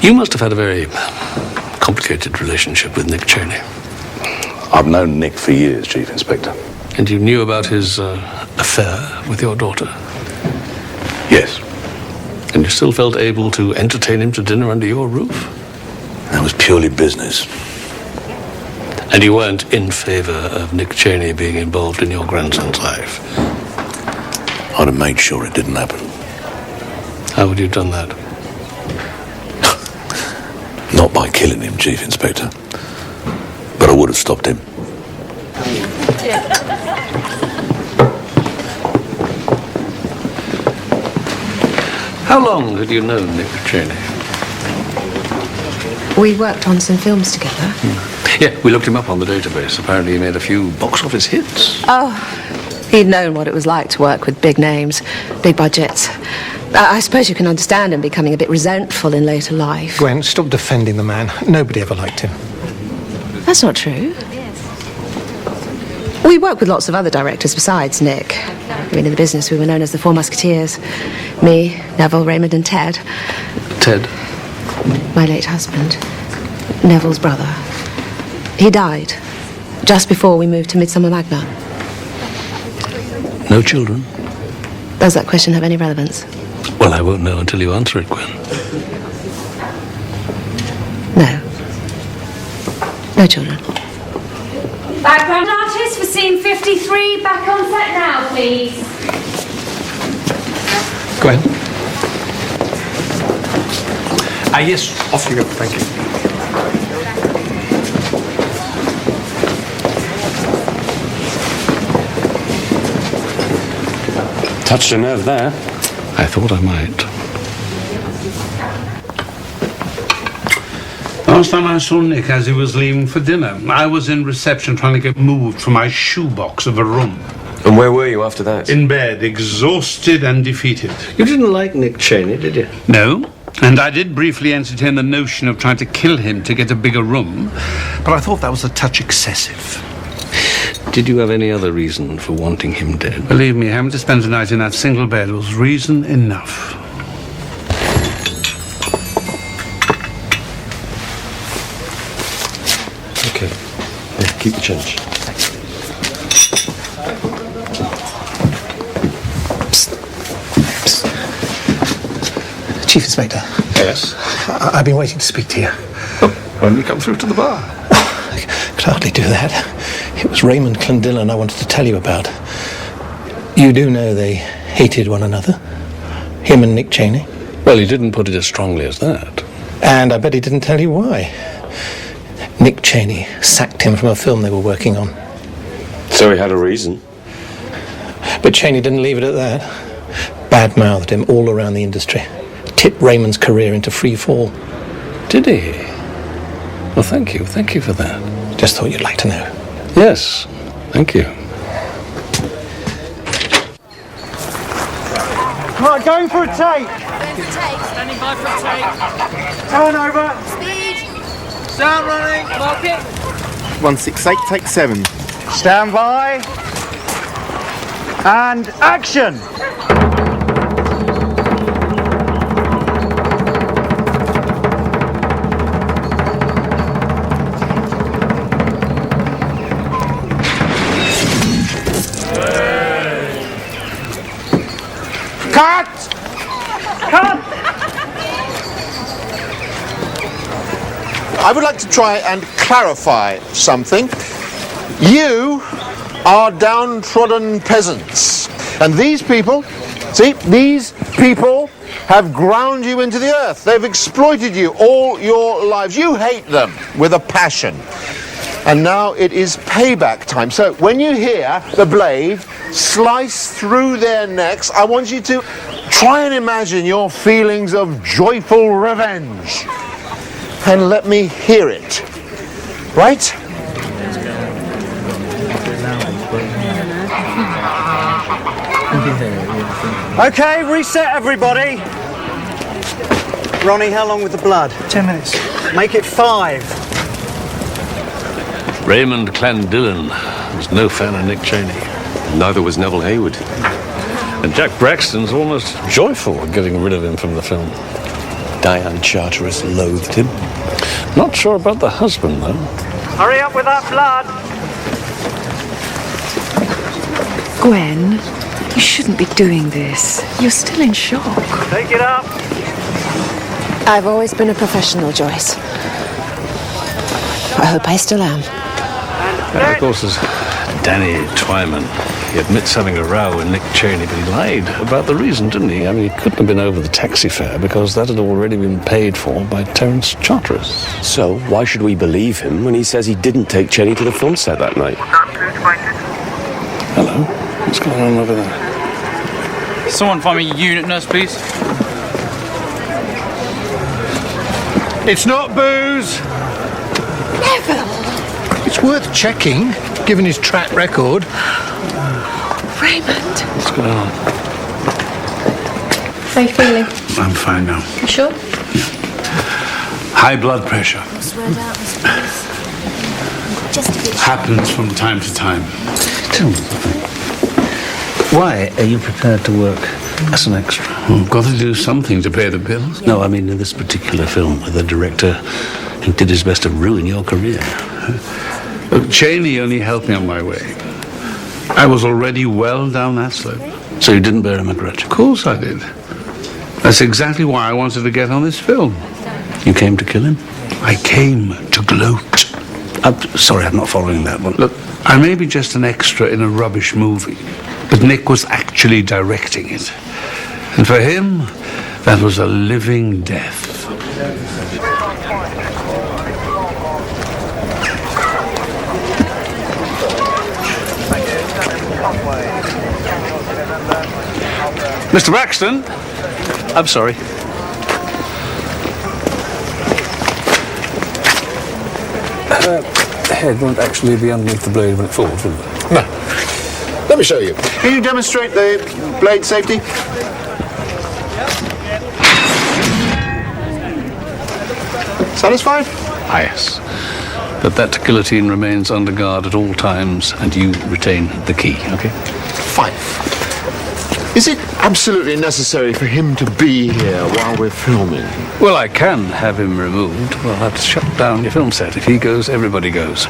You must have had a very complicated relationship with Nick Cheney. I've known Nick for years, Chief Inspector. And you knew about his affair with your daughter? Yes. And you still felt able to entertain him to dinner under your roof? That was purely business. And you weren't in favour of Nick Cheney being involved in your grandson's life? I'd have made sure it didn't happen. How would you have done that? Not by killing him, Chief Inspector. But I would have stopped him. How long had you known Nick Cheney? We worked on some films together. Yeah, we looked him up on the database. Apparently he made a few box office hits. Oh, he'd known what it was like to work with big names, big budgets. I suppose you can understand him becoming a bit resentful in later life. Gwen, stop defending the man. Nobody ever liked him. That's not true. We worked with lots of other directors besides Nick. I mean, in the business we were known as the Four Musketeers. Me, Neville, Raymond and Ted. Ted? My late husband. Neville's brother. He died just before we moved to Midsomer Magna. No children? Does that question have any relevance? Well, I won't know until you answer it, Gwen. No. No children. Background artist for scene 53, back on set now, please. Gwen? Yes, off you go, thank you. Touched a nerve there. I thought I might. Last time I saw Nick as he was leaving for dinner, I was in reception trying to get moved from my shoebox of a room. And where were you after that? In bed, exhausted and defeated. You didn't like Nick Cheney, did you? No, and I did briefly entertain the notion of trying to kill him to get a bigger room, but I thought that was a touch excessive. Did you have any other reason for wanting him dead? Believe me, having to spend the night in that single bed was reason enough. Keep the change. Chief Inspector. Yes? I've been waiting to speak to you. Why don't you come through to the bar? Could hardly do that. It was Raymond Clandillon I wanted to tell you about. You do know they hated one another? Him and Nick Cheney? Well, he didn't put it as strongly as that. And I bet he didn't tell you why. Nick Cheney sacked him from a film they were working on. So he had a reason. But Cheney didn't leave it at that. Bad-mouthed him all around the industry. Tipped Raymond's career into free fall. Did he? Well, thank you. Thank you for that. Just thought you'd like to know. Yes, thank you. Right, going for a take. Standing by for a take. Turn over. Speed. Sound running. Mark it. 168, take 7. Stand by. And action. Cut! Cut! I would like to try and clarify something. You are downtrodden peasants. And these people, see, these people have ground you into the earth. They've exploited you all your lives. You hate them with a passion. And now it is payback time. So when you hear the blade slice through their necks, I want you to try and imagine your feelings of joyful revenge. And let me hear it. Right? Okay, reset everybody. Ronnie, how long with the blood? 10 minutes. Make it 5. Raymond Clandillon was no fan of Nick Cheney. Neither was Neville Haywood. And Jack Braxton's almost joyful at getting rid of him from the film. Diane Charteris loathed him. Not sure about the husband, though. Hurry up with that blood. Gwen, you shouldn't be doing this. You're still in shock. Take it up. I've always been a professional, Joyce. I hope I still am. And of course, there's Danny Twyman. He admits having a row with Nick Cheney, but he lied about the reason, didn't he? I mean, he couldn't have been over the taxi fare because that had already been paid for by Terence Charteris. So, why should we believe him when he says he didn't take Cheney to the film set that night? Hello? What's going on over there? Someone find me a unit nurse, please. It's not booze. Neville! It's worth checking, given his track record. Raymond! What's going on? How are you feeling? I'm fine now. You sure? High blood pressure. Happens from time to time. Tell me something. Why are you prepared to work as an extra? Well, got to do something to pay the bills. No, I mean in this particular film with a director who did his best to ruin your career. Look, Cheney only helped me on my way. I was already well down that slope. So you didn't bear him a grudge? Of course I did. That's exactly why I wanted to get on this film. You came to kill him? I came to gloat. Sorry, I'm not following that one. Look, I may be just an extra in a rubbish movie, but Nick was actually directing it. And for him, that was a living death. Mr. Braxton? I'm sorry. The head won't actually be underneath the blade when it falls, will it? No. Let me show you. Can you demonstrate the blade safety? Satisfied? Ah, yes. But that guillotine remains under guard at all times, and you retain the key, okay? Fine. Is it absolutely necessary for him to be here while we're filming? Well, I can have him removed. We'll have to shut down your film set. If he goes, everybody goes.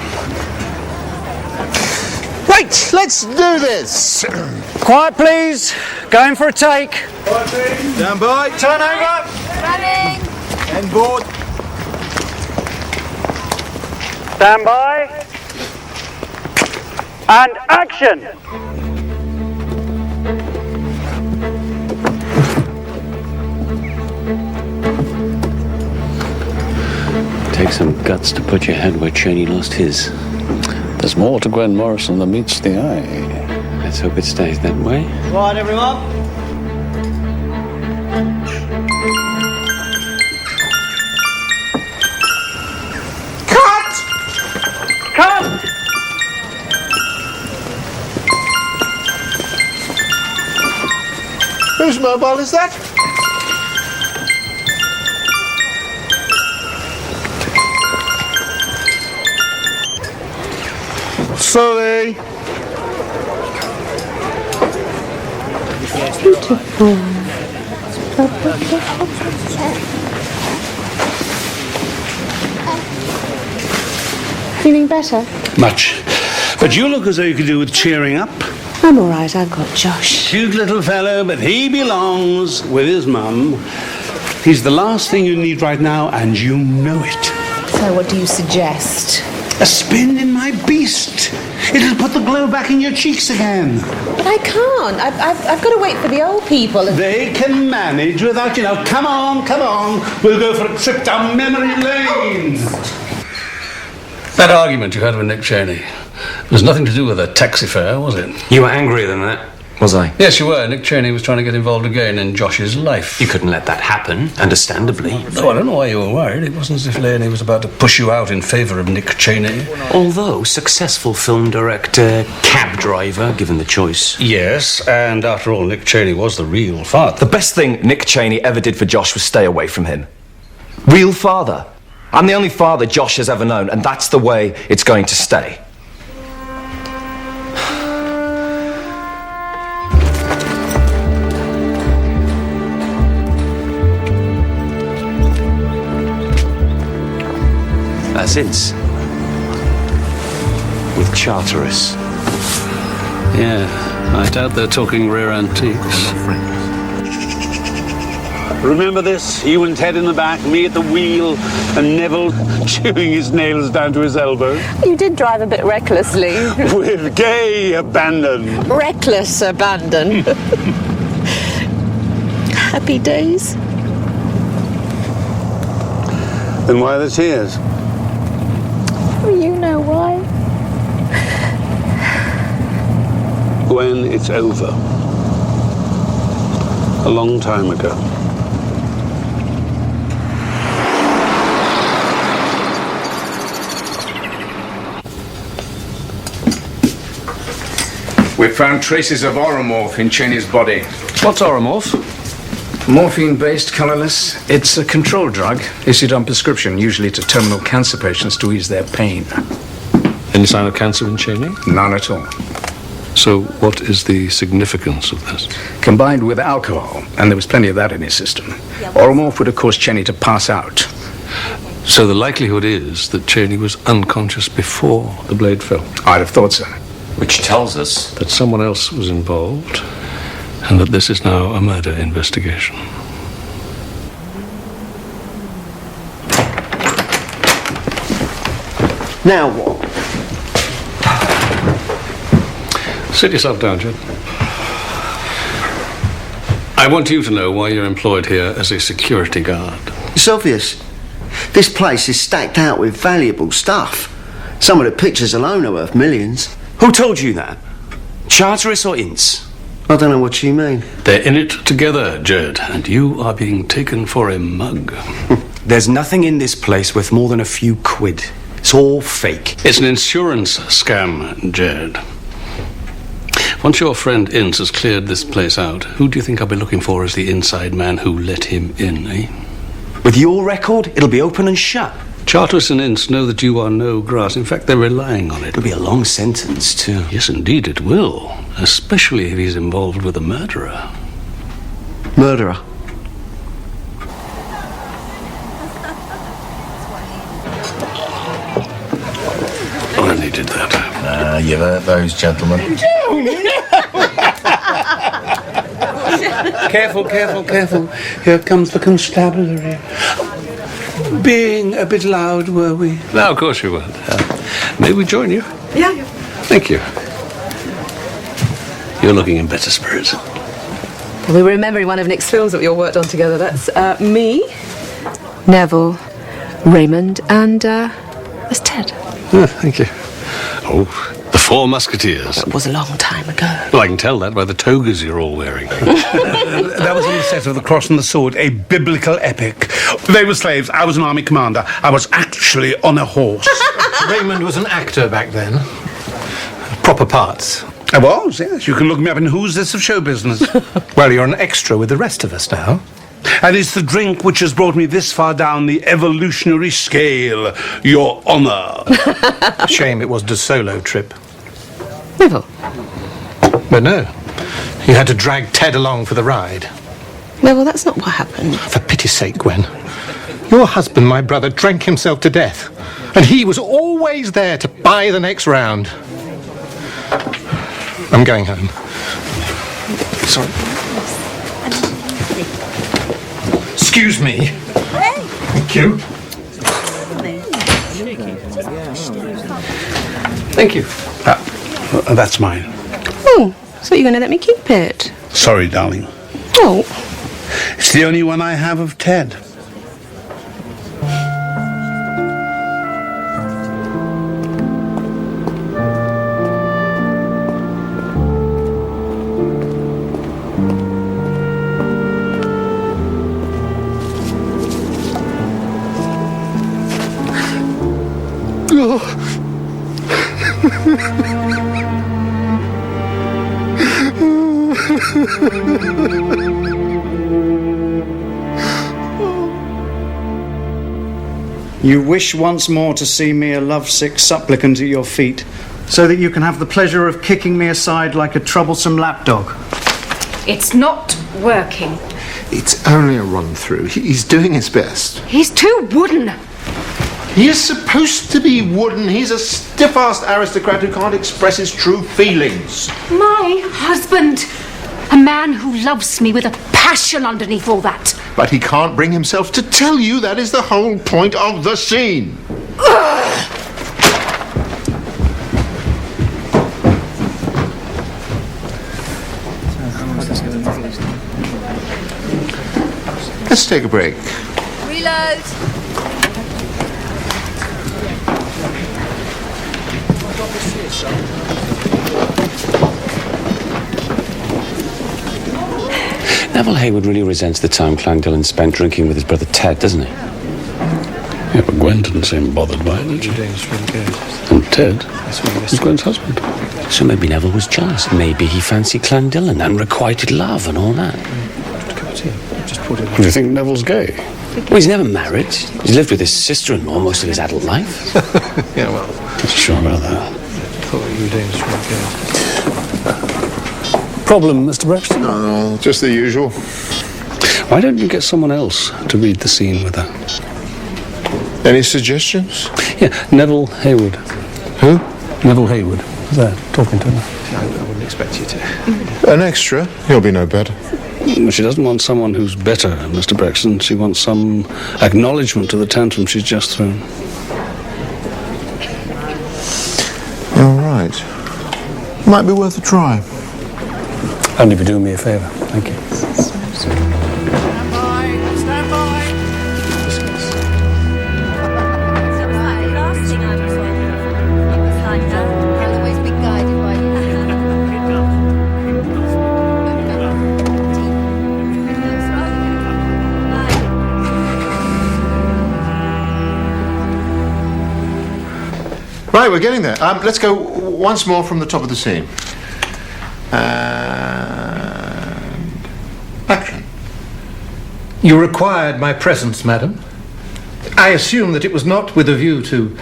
Right, let's do this. Quiet, please. Going for a take. Stand by. Turn over. Running. End board. Stand by. And action. Takes some guts to put your head where Cheney lost his. There's more to Gwen Morrison than meets the eye. Let's hope it stays that way. Right, everyone. Cut! Cut! Whose mobile is that? Sorry. Beautiful. Feeling better? Much. But you look as though you could do with cheering up. I'm all right. I've got Josh. Cute little fellow, but he belongs with his mum. He's the last thing you need right now, and you know it. So what do you suggest? A spin in my beast. It'll put the glow back in your cheeks again. But I can't. I've got to wait for the old people. They can manage without you. Now, come on, come on. We'll go for a trip down memory lane. That argument you had with Nick Cheney was nothing to do with a taxi fare, was it? You were angrier than that, was I? Yes, you were. Nick Cheney was trying to get involved again in Josh's life. You couldn't let that happen, understandably. No, I don't know why you were worried. It wasn't as if Laney was about to push you out in favour of Nick Cheney. Although successful film director, cab driver, given the choice. Yes, and after all, Nick Cheney was the real father. The best thing Nick Cheney ever did for Josh was stay away from him. Real father. I'm the only father Josh has ever known, and that's the way it's going to stay. That's Ince. With Charteris. Yeah, I doubt they're talking rare antiques. Remember this? You and Ted in the back, me at the wheel, and Neville chewing his nails down to his elbow. You did drive a bit recklessly. With gay abandon. Reckless abandon. Happy days. Then why the tears? You know why. When it's over. A long time ago. We've found traces of oromorph in Cheney's body. What's oromorph? Morphine-based, colourless. It's a control drug issued on prescription, usually to terminal cancer patients to ease their pain. Any sign of cancer in Cheney? None at all. So what is the significance of this? Combined with alcohol, and there was plenty of that in his system, oromorph would have caused Cheney to pass out. So the likelihood is that Cheney was unconscious before the blade fell. I'd have thought so. Which tells us that someone else was involved, and that this is now a murder investigation. Now what? Sit yourself down, Jed. I want you to know why you're employed here as a security guard. It's obvious. This place is stacked out with valuable stuff. Some of the pictures alone are worth millions. Who told you that? Charteris or Ince? I don't know what you mean. They're in it together, Jed, and you are being taken for a mug. There's nothing in this place worth more than a few quid. It's all fake. It's an insurance scam, Jed. Once your friend Ince has cleared this place out, who do you think I'll be looking for as the inside man who let him in, eh? With your record, it'll be open and shut. Charteris and Ince know that you are no grass. In fact, they're relying on it. It'll be a long sentence, too. Yes, indeed it will. Especially if he's involved with a murderer. Murderer? I needed that. You've hurt those gentlemen. Careful, careful, careful. Here comes the constabulary. Being a bit loud, were we? No, of course we weren't. May we join you? Yeah. Thank you. You're looking in better spirits. We were remembering one of Nick's films that we all worked on together. That's me, Neville, Raymond, and there's Ted. Oh, thank you. Oh, the Four Musketeers. It was a long time ago. Well, I can tell that by the togas you're all wearing. That was on the set of The Cross and the Sword, a biblical epic. They were slaves. I was an army commander. I was actually on a horse. Raymond was an actor back then. Proper parts. I was, yes. You can look me up in Who's This of Show Business. Well, you're an extra with the rest of us now. And it's the drink which has brought me this far down the evolutionary scale, Your Honour. Shame it was the solo trip. Neville. But no, you had to drag Ted along for the ride. Neville, that's not what happened. For pity's sake, Gwen. Your husband, my brother, drank himself to death. And he was always there to buy the next round. I'm going home. Sorry. Excuse me. Thank you. Thank you. That's mine. Oh, so you're going to let me keep it? Sorry, darling. Oh. It's the only one I have of Ted. You wish once more to see me a lovesick supplicant at your feet, so that you can have the pleasure of kicking me aside like a troublesome lapdog. It's not working. It's only a run-through. He's doing his best. He's too wooden. He is supposed to be wooden. He's a stiff-assed aristocrat who can't express his true feelings. My husband. A man who loves me with a passion underneath all that. But he can't bring himself to tell you that is the whole point of the scene. Let's take a break. Reload. Neville Hayward really resents the time Clandillon spent drinking with his brother Ted, doesn't he? Yeah, but Gwen didn't seem bothered by it, did she? And Ted is Gwen's husband. So maybe Neville was jealous. Maybe he fancied Clandillon and requited love and all that. Do you think Neville's gay? Well, he's never married. He's lived with his sister-in-law most of his adult life. Yeah, well, not sure about that. Thought you were doing this really good. Problem, Mr. Braxton? No, just the usual. Why don't you get someone else to read the scene with her? Any suggestions? Yeah, Neville Hayward. Who? Neville Hayward. There, talking to her. I wouldn't expect you to. An extra? He'll be no better. She doesn't want someone who's better, Mr. Braxton. She wants some acknowledgement to the tantrum she's just thrown. All right. Might be worth a try. Only if you do me a favour. Thank you. Stand by. Last thing I was like that. I'll always be guided by you. Right, we're getting there. Let's go once more from the top of the scene. Action. You required my presence, madam. I assume that it was not with a view to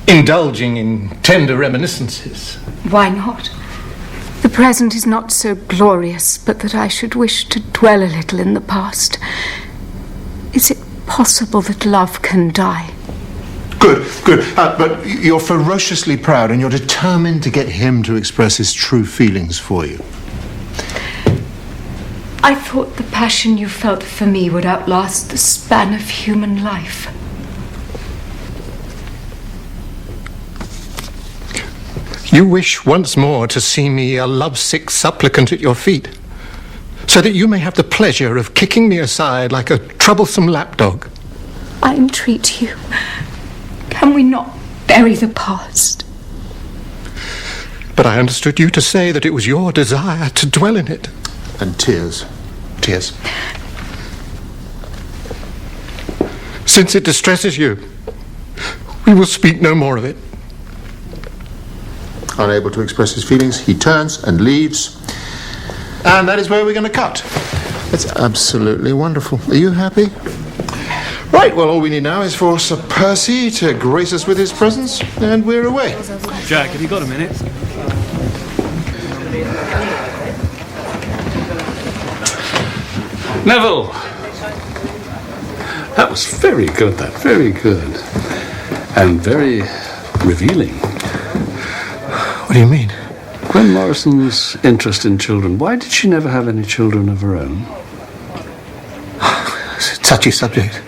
indulging in tender reminiscences. Why not? The present is not so glorious, but that I should wish to dwell a little in the past. Is it possible that love can die? Good. But you're ferociously proud and you're determined to get him to express his true feelings for you. I thought the passion you felt for me would outlast the span of human life. You wish once more to see me a lovesick supplicant at your feet, so that you may have the pleasure of kicking me aside like a troublesome lapdog. I entreat you, can we not bury the past? But I understood you to say that it was your desire to dwell in it. And tears. Since it distresses you, we will speak no more of it. Unable to express his feelings, he turns and leaves. And that is where we're going to cut. That's absolutely wonderful. Are you happy? Right, well, all we need now is for Sir Percy to grace us with his presence, and we're away. Jack, have you got a minute? Neville! That was very good, very good. And very revealing. What do you mean? Gwen Morrison's interest in children, why did she never have any children of her own? It's a touchy subject.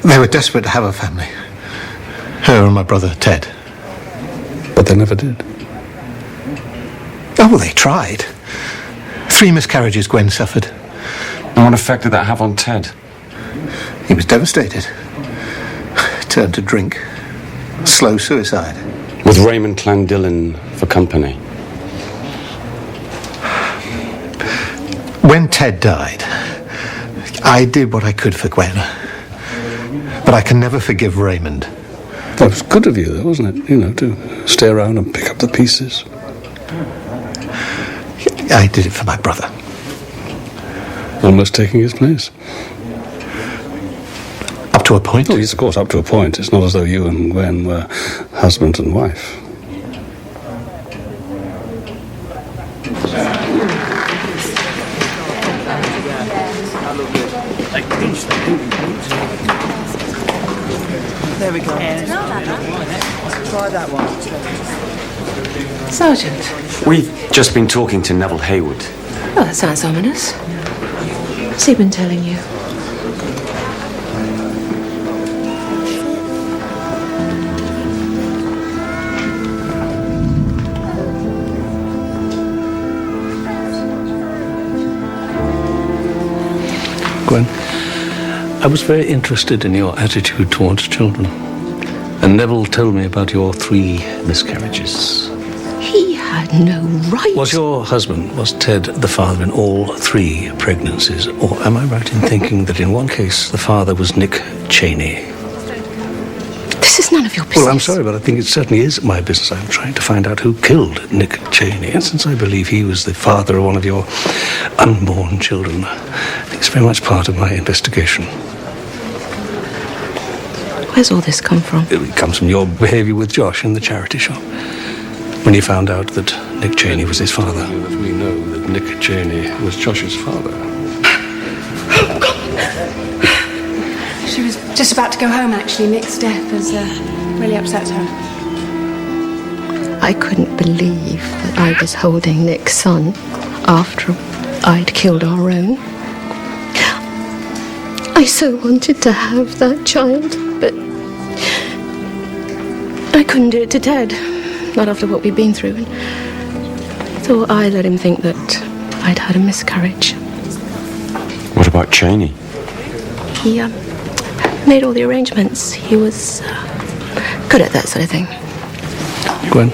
They were desperate to have a family. Her and my brother, Ted. But they never did. Oh, well, they tried. 3 miscarriages Gwen suffered. And what effect did that have on Ted? He was devastated. Turned to drink. Slow suicide. With Raymond Clandillon for company. When Ted died, I did what I could for Gwen. But I can never forgive Raymond. That was good of you, though, wasn't it? You know, to stay around and pick up the pieces. I did it for my brother. Almost taking his place. Up to a point? Oh, yes, of course, up to a point. It's not as though you and Gwen were husband and wife. There we go. Try that one. Sergeant. We've just been talking to Neville Hayward. Oh, that sounds ominous. What's he been telling you? Gwen, I was very interested in your attitude towards children. And Neville told me about your 3 miscarriages. He had no right. Was your husband, was Ted the father in all 3 pregnancies? Or am I right in thinking that in one case the father was Nick Cheney? This is none of your business. Well, I'm sorry, but I think it certainly is my business. I'm trying to find out who killed Nick Cheney. And since I believe he was the father of one of your unborn children, I think it's very much part of my investigation. Where's all this come from? It comes from your behaviour with Josh in the charity shop. When you found out that Nick Cheney was his father. That we know that Nick Cheney was Josh's father. She was just about to go home, actually. Nick's death has really upset her. I couldn't believe that I was holding Nick's son after I'd killed our own. I so wanted to have that child, but I couldn't do it to Ted, not after what we'd been through. And so I let him think that I'd had a miscarriage. What about Cheney? He made all the arrangements. He was good at that sort of thing. Gwen,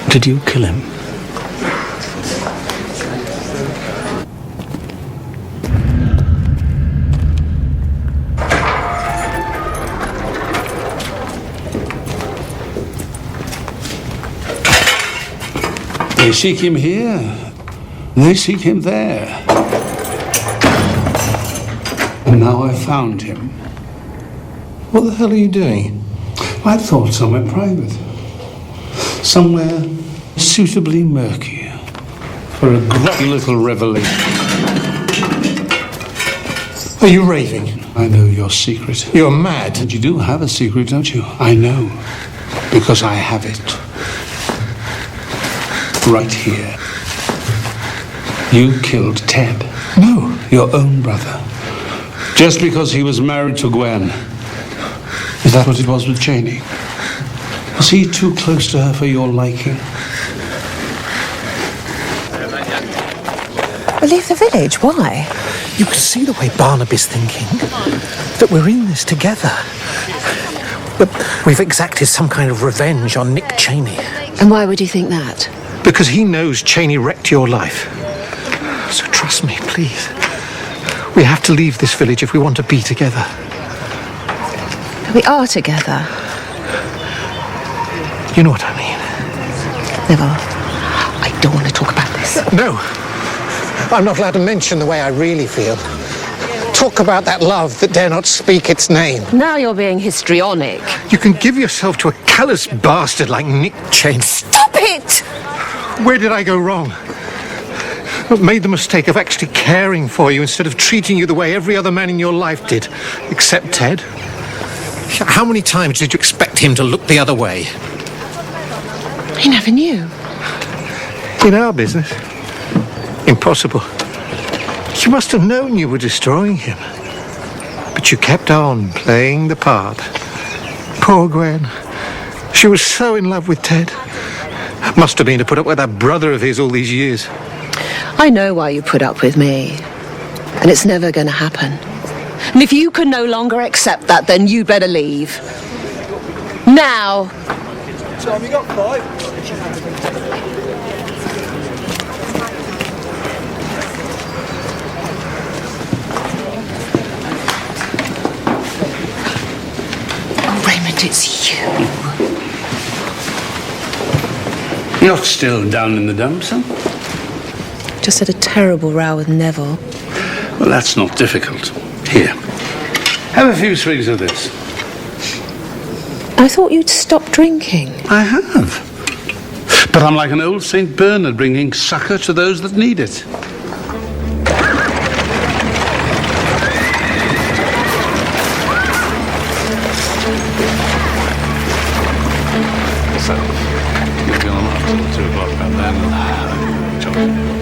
did you kill him? They seek him here. They seek him there. And now I've found him. What the hell are you doing? I thought somewhere private. Somewhere suitably murky for a grubby little revelation. Are you raving? I know your secret. You're mad. And you do have a secret, don't you? I know. Because I have it. Right here. You killed Ted. No. Your own brother. Just because he was married to Gwen. Is that what it was with Cheney? Was he too close to her for your liking? Leave the village? Why? You can see the way Barnaby's thinking. That we're in this together. But we've exacted some kind of revenge on Nick Cheney. And why would you think that? Because he knows Cheney wrecked your life. So trust me, please. We have to leave this village if we want to be together. We are together. You know what I mean? Neville, I don't want to talk about this. No. I'm not allowed to mention the way I really feel. Talk about that love that dare not speak its name. Now you're being histrionic. You can give yourself to a callous bastard like Nick Cheney. Stop it! Where did I go wrong? I made the mistake of actually caring for you instead of treating you the way every other man in your life did, except Ted. How many times did you expect him to look the other way? He never knew. In our business? Impossible. You must have known you were destroying him. But you kept on playing the part. Poor Gwen. She was so in love with Ted. Must have been to put up with that brother of his all these years. I know why you put up with me. And it's never going to happen. And if you can no longer accept that, then you better leave. Now. Tom, you got 5? Raymond, it's you. You're still down in the dumps, huh? Just had a terrible row with Neville. Well, that's not difficult. Here. Have a few swigs of this. I thought you'd stop drinking. I have. But I'm like an old St. Bernard bringing succor to those that need it. So, you'll be on up till 2 o'clock and then chocolate.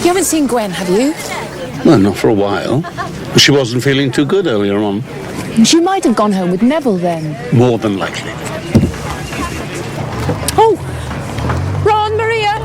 You haven't seen Gwen, have you? Well, not for a while. She wasn't feeling too good earlier on. She might have gone home with Neville then. More than likely. Oh! Ron, Maria!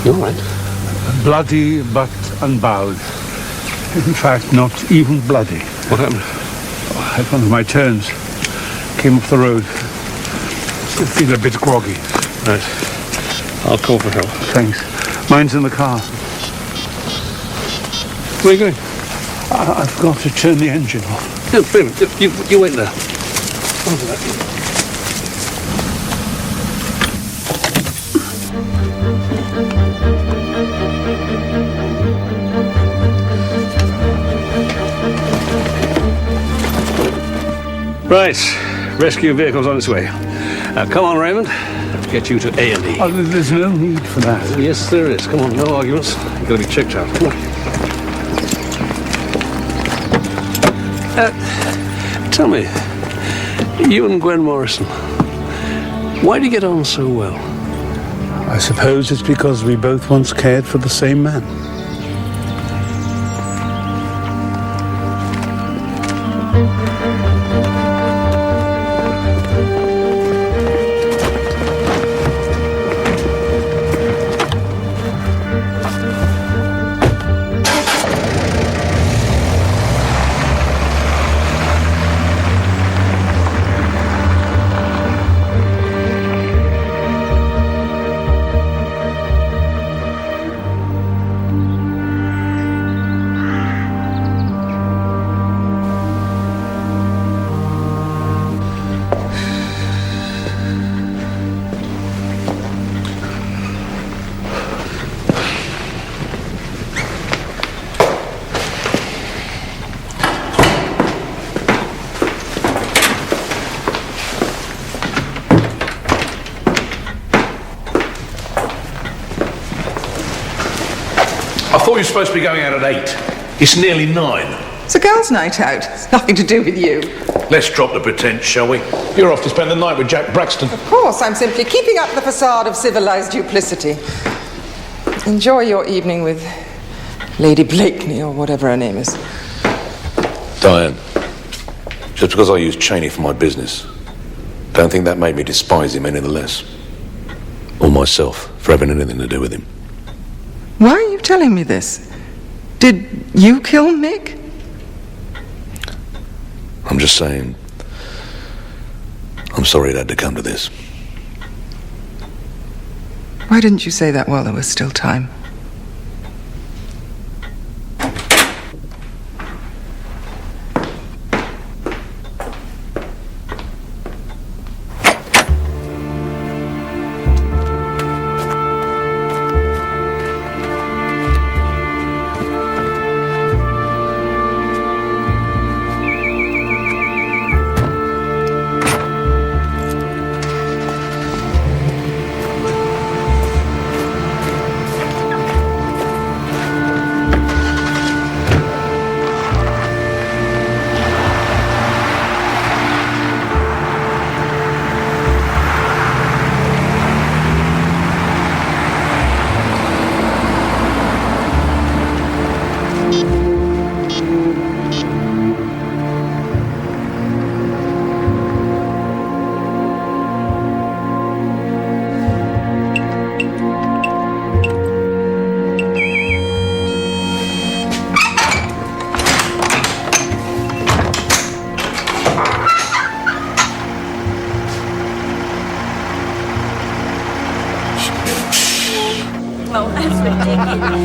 You all right? Bloody but unbowed. In fact, not even bloody. What happened? Oh, at one of my turns, came off the road. Still feeling a bit groggy. Right. I'll call for help. Thanks. Mine's in the car. Where are you going? I forgot to turn the engine off. No, wait a minute. You wait there. I'll do that. Right, rescue vehicle's on its way. Come on, Raymond. Let's get you to A&E. Oh, there's no need for that. Yes, there is. Come on, no arguments. You've got to be checked out. Come on. Tell me, you and Gwen Morrison, why do you get on so well? I suppose it's because we both once cared for the same man. I thought you were supposed to be going out at 8. It's nearly 9. It's a girls' night out. It's nothing to do with you. Let's drop the pretense, shall we? You're off to spend the night with Jack Braxton. Of course, I'm simply keeping up the facade of civilised duplicity. Enjoy your evening with Lady Blakeney, or whatever her name is. Diane, just because I use Cheney for my business, don't think that made me despise him any the less. Or myself for having anything to do with him. Why are you telling me this? Did you kill Mick? I'm just saying, I'm sorry it had to come to this. Why didn't you say that while there was still time? Oh, that's ridiculous.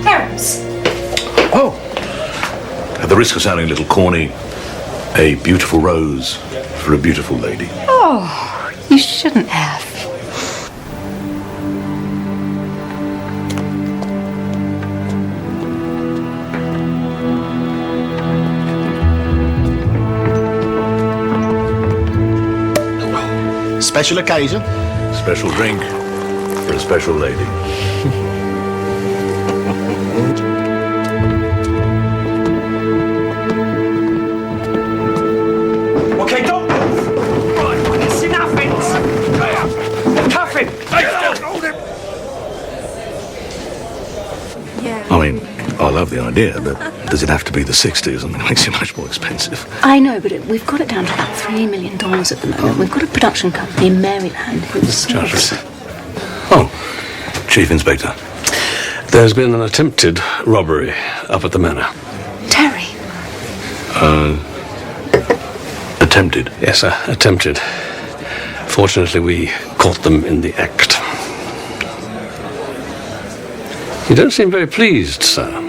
Terence. Oh. At the risk of sounding a little corny, a beautiful rose for a beautiful lady. Oh, you shouldn't have. Special occasion? Special drink for a special lady. Okay, don't move! Right, it's enough, Vince! Cuff him! Yeah. I mean, I love the idea, but does it have to be the 60s? I mean, it makes it much more expensive. I know, but we've got it down to about $3 million at the moment. We've got a production company in Maryland who's... Oh, Chief Inspector. There's been an attempted robbery up at the manor. Terry. Attempted? Yes, sir, attempted. Fortunately, we caught them in the act. You don't seem very pleased, sir.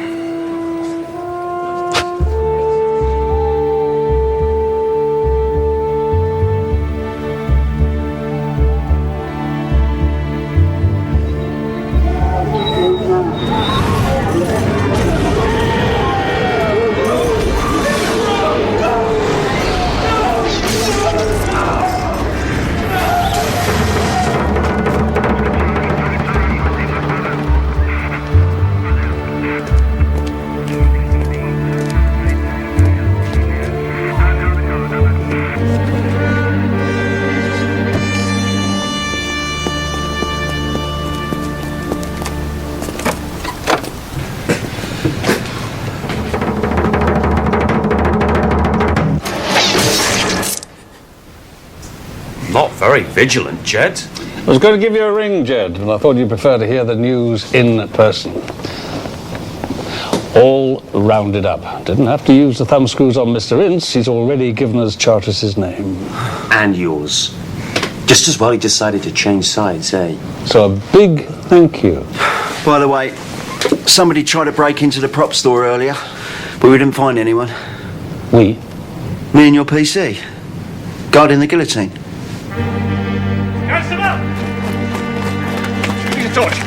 Very vigilant, Jed. I was going to give you a ring, Jed, and I thought you'd prefer to hear the news in person. All rounded up. Didn't have to use the thumbscrews on Mr. Ince. He's already given us Charteris's name. And yours. Just as well he decided to change sides, eh? So a big thank you. By the way, somebody tried to break into the prop store earlier, but we didn't find anyone. We? Me and your PC. Guarding the guillotine. Catch them up! Shooting a torch.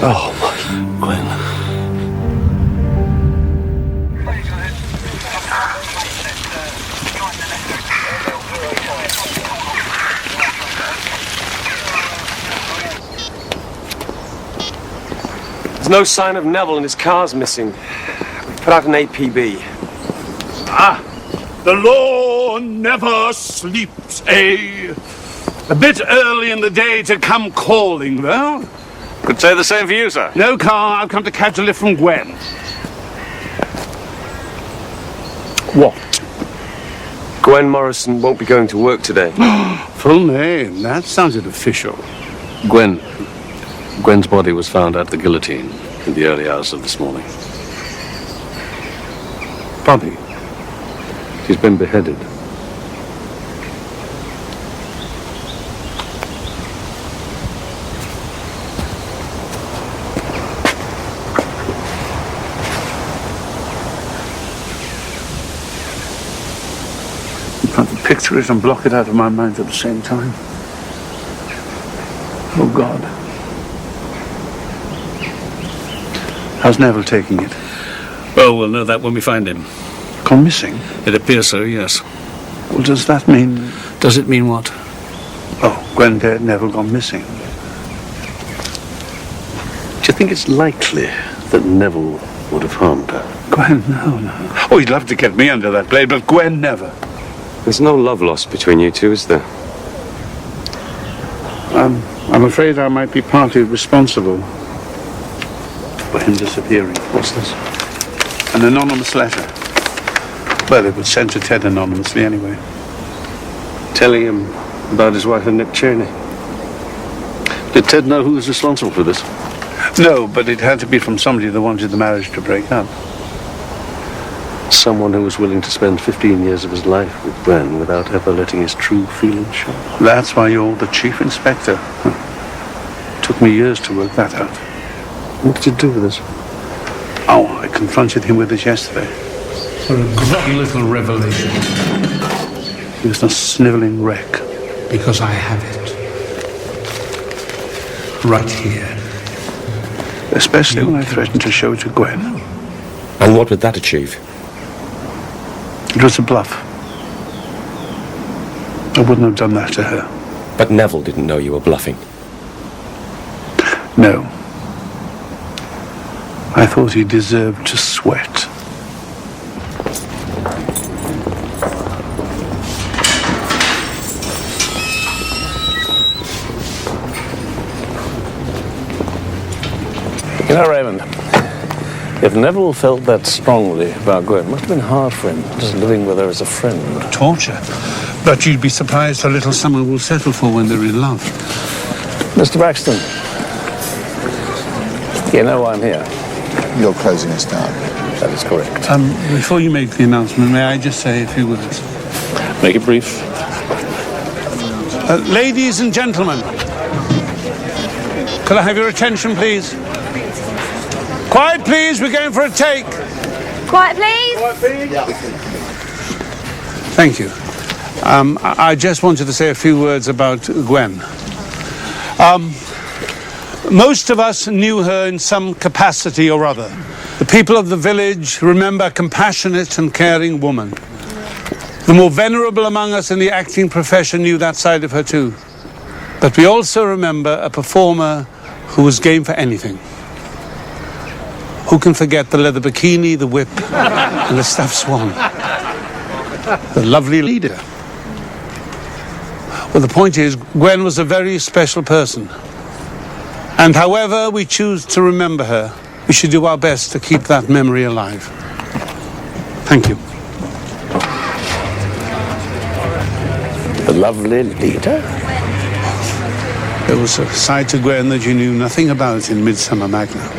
Oh, my Gwen. There's no sign of Neville and his car's missing. We put out an APB. Ah, the law never sleeps, eh? A bit early in the day to come calling, though. Could say the same for you, sir. No car, I've come to catch a lift from Gwen. What? Gwen Morrison won't be going to work today. Full name, that sounded official. Gwen's body was found at the guillotine in the early hours of this morning. Body? She's been beheaded. Picture it and block it out of my mind at the same time. Oh, God. How's Neville taking it? Well, we'll know that when we find him. Gone missing? It appears so, yes. Well, does that mean... Does it mean what? Oh, Gwen dead, Neville gone missing. Do you think it's likely that Neville would have harmed her? Gwen, no. Oh, he'd love to get me under that blade, but Gwen never. There's no love lost between you two, is there? I'm afraid I might be partly responsible for him disappearing. What's this? An anonymous letter. Well, it was sent to Ted anonymously anyway. Telling him about his wife and Nick Cheney. Did Ted know who was responsible for this? No, but it had to be from somebody that wanted the marriage to break up. Someone who was willing to spend 15 years of his life with Gwen without ever letting his true feelings show. That's why you're the chief inspector. Took me years to work that out. What did you do with this? Oh, I confronted him with this yesterday. For a grubby little revelation. He was a snivelling wreck. Because I have it. Right here. Especially when I threatened to show it to Gwen. And what would that achieve? It was a bluff. I wouldn't have done that to her. But Neville didn't know you were bluffing. No. I thought he deserved to sweat. You know, Raymond, if Neville felt that strongly about Gwen, it must have been hard for him, just living with her as a friend. Torture. But you'd be surprised how little someone will settle for when they're in love. Mr. Braxton, you know why I'm here. You're closing us down. That is correct. Before you make the announcement, may I just say a few words? Make it brief. Ladies and gentlemen, could I have your attention, please? Quiet, please. We're going for a take. Quiet, please. Quiet, please. Yeah. Thank you. I just wanted to say a few words about Gwen. Most of us knew her in some capacity or other. The people of the village remember a compassionate and caring woman. The more venerable among us in the acting profession knew that side of her too. But we also remember a performer who was game for anything. Who can forget the leather bikini, the whip, and the stuffed swan? The lovely leader. Well, the point is, Gwen was a very special person. And however we choose to remember her, we should do our best to keep that memory alive. Thank you. The lovely leader? There was a side to Gwen that you knew nothing about in Midsomer Magna.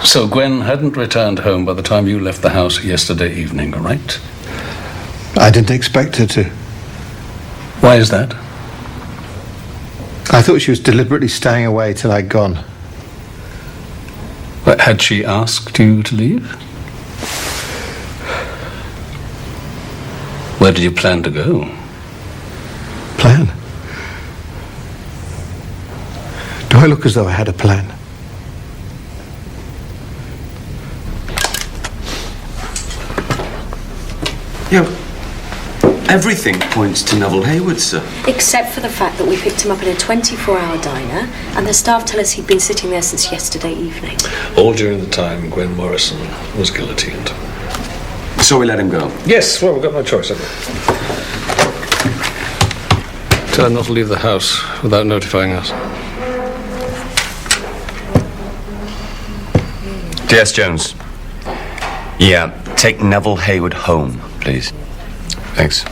So Gwen hadn't returned home by the time you left the house yesterday evening, right? I didn't expect her to. Why is that? I thought she was deliberately staying away till I'd gone. But had she asked you to leave? Where did you plan to go? Plan? Do I look as though I had a plan? Yeah, everything points to Neville Hayward, sir. Except for the fact that we picked him up in a 24-hour diner, and the staff tell us he'd been sitting there since yesterday evening. All during the time Gwen Morrison was guillotined. So we let him go? Yes, well, we've got no choice, have we? Tell her not to leave the house without notifying us. T.S. Jones. Yeah, take Neville Hayward home, please. Thanks.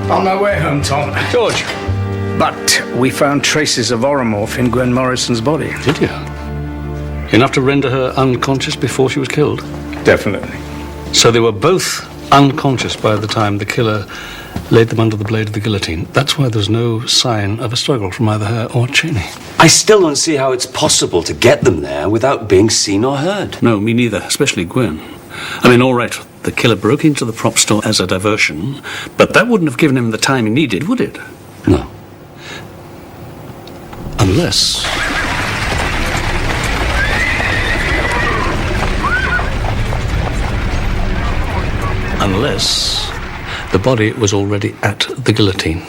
On my way home, Tom. George. But we found traces of oromorph in Gwen Morrison's body. Did you? Enough to render her unconscious before she was killed? Definitely. So they were both unconscious by the time the killer laid them under the blade of the guillotine. That's why there's no sign of a struggle from either her or Cheney. I still don't see how it's possible to get them there without being seen or heard. No, me neither, especially Gwen. I mean, all right, the killer broke into the prop store as a diversion, but that wouldn't have given him the time he needed, would it? No. Unless... Unless the body was already at the guillotine.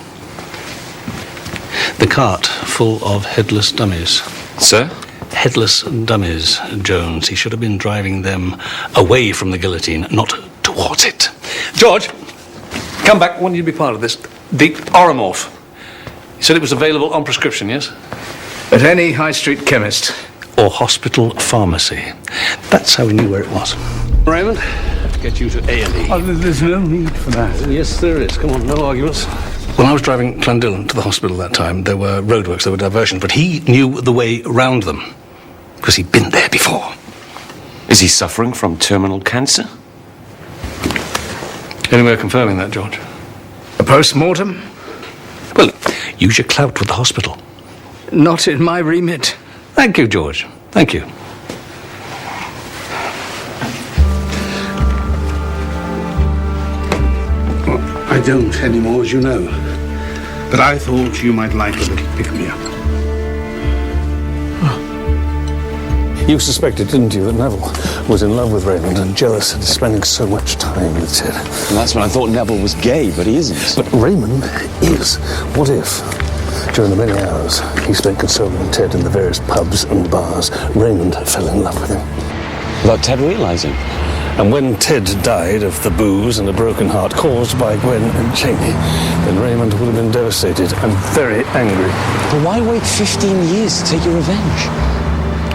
The cart full of headless dummies. Sir? Headless dummies, Jones. He should have been driving them away from the guillotine, not towards it. George, come back. I want you to be part of this. The oromorph. You said it was available on prescription, yes? At any high street chemist. Or hospital pharmacy. That's how we knew where it was. Raymond, get you to A&E. Oh, there's no need for that. Yes, there is. Come on, no arguments. When I was driving Clandillon to the hospital that time, there were roadworks, there were diversions, but he knew the way round them, because he'd been there before. Is he suffering from terminal cancer? Any way of confirming that, George? A post-mortem? Well, use your clout with the hospital. Not in my remit. Thank you, George. Thank you. I don't anymore, as you know. But I thought you might like a little pick-me-up. You suspected, didn't you, that Neville was in love with Raymond and jealous of spending so much time with Ted? And that's when I thought Neville was gay, but he isn't. But Raymond is. What if, during the many hours he spent consoling Ted in the various pubs and bars, Raymond fell in love with him? Without Ted realizing. And when Ted died of the booze and a broken heart caused by Gwen and Cheney, then Raymond would have been devastated and very angry. But why wait 15 years to take your revenge?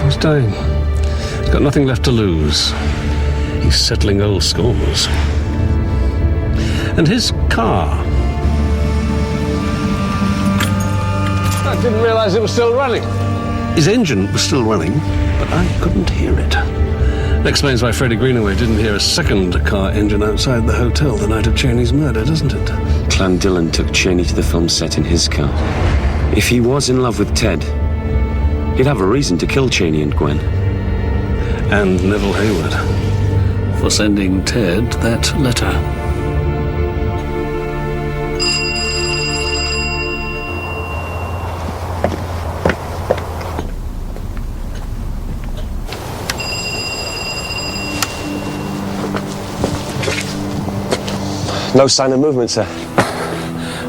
He's dying. He's got nothing left to lose. He's settling old scores. And his car. I didn't realize it was still running. His engine was still running, but I couldn't hear it. That explains why Freddie Greenaway didn't hear a second car engine outside the hotel the night of Cheney's murder, doesn't it? Clandillon took Cheney to the film set in his car. If he was in love with Ted, he'd have a reason to kill Cheney and Gwen. And Neville Hayward for sending Ted that letter. No sign of movement, sir.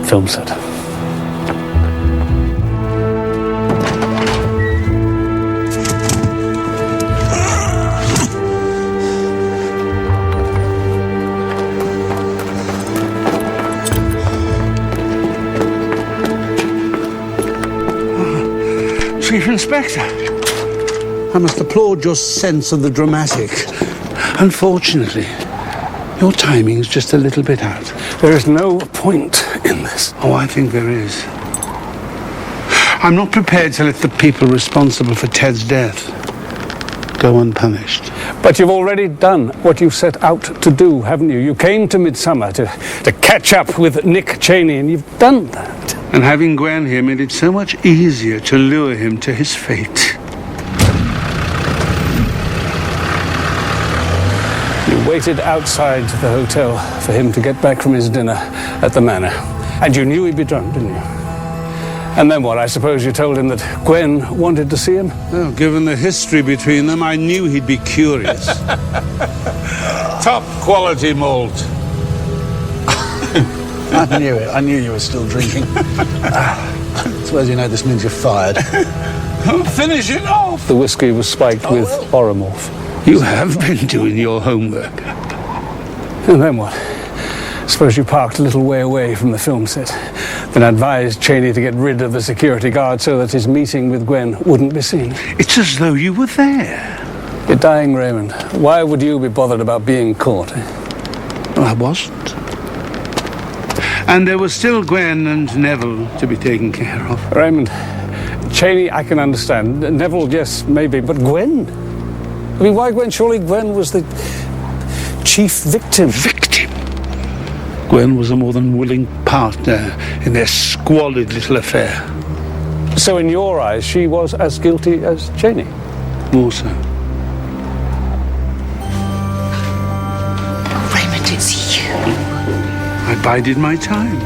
Film set. Chief Inspector, I must applaud your sense of the dramatic. Unfortunately, your timing's just a little bit out. There is no point in this. Oh, I think there is. I'm not prepared to let the people responsible for Ted's death go unpunished. But you've already done what you set out to do, haven't you? You came to Midsomer to catch up with Nick Cheney, and you've done that. And having Gwen here made it so much easier to lure him to his fate. You waited outside the hotel for him to get back from his dinner at the manor. And you knew he'd be drunk, didn't you? And then what? I suppose you told him that Gwen wanted to see him? Well, given the history between them, I knew he'd be curious. Top quality malt. I knew it. I knew you were still drinking. Suppose you know this means you're fired. Finish it off! The whiskey was spiked with oromorph. You have been doing your homework. And then what? Suppose you parked a little way away from the film set, then advised Cheney to get rid of the security guard so that his meeting with Gwen wouldn't be seen. It's as though you were there. You're dying, Raymond. Why would you be bothered about being caught? Well, I wasn't. And there was still Gwen and Neville to be taken care of. Raymond, Cheney, I can understand. Neville, yes, maybe, but Gwen? I mean, why Gwen? Surely Gwen was the chief victim. Victim? Gwen was a more than willing partner in their squalid little affair. So in your eyes, she was as guilty as Cheney? More so. Raymond, it's you. I bided my time.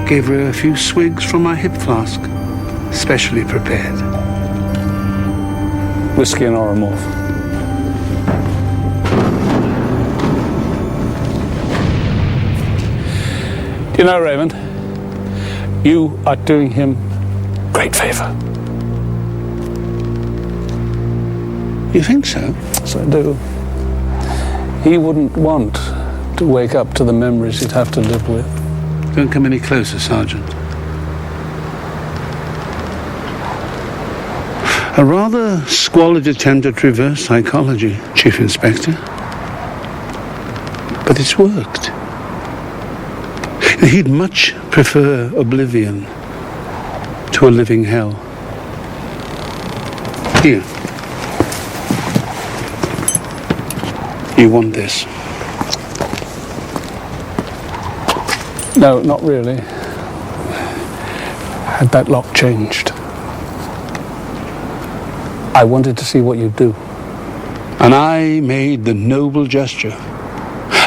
Gave her a few swigs from my hip flask, specially prepared. Whiskey and oromorph. You know, Raymond, you are doing him great favor. You think so? Yes, I do. He wouldn't want to wake up to the memories he'd have to live with. Don't come any closer, Sergeant. A rather squalid attempt at reverse psychology, Chief Inspector. But it's worked. He'd much prefer oblivion to a living hell. Here. You want this? No, not really. Had that lock changed. I wanted to see what you'd do. And I made the noble gesture.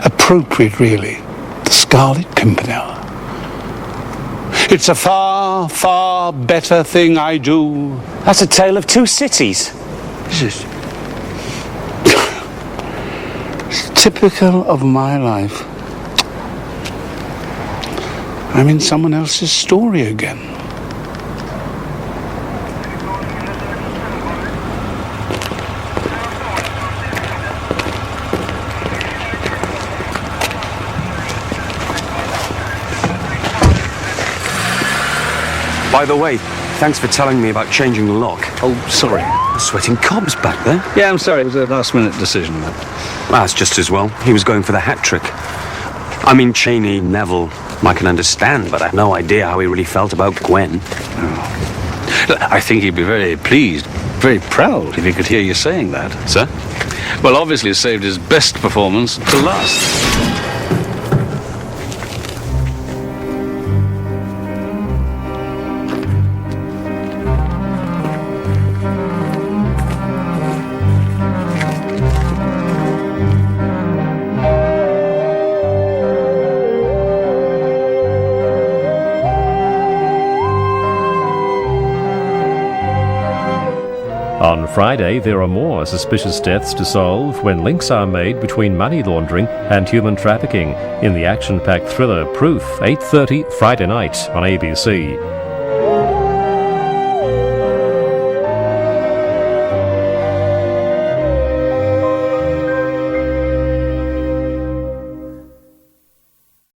Appropriate, really. The Scarlet Pimpernel. It's a far, far better thing I do. That's a tale of two cities. Is it? It's typical of my life. I'm in someone else's story again. By the way, thanks for telling me about changing the lock. Oh, sorry. Sweating cobs back there. Yeah, I'm sorry. It was a last-minute decision. That's just as well. He was going for the hat trick. I mean, Cheney, Neville, I can understand, but I have no idea how he really felt about Gwen. Oh. I think he'd be very pleased, very proud if he could hear you saying that. Sir? Well, obviously, he saved his best performance to last. On Friday, there are more suspicious deaths to solve when links are made between money laundering and human trafficking in the action-packed thriller Proof, 8:30 Friday night on ABC.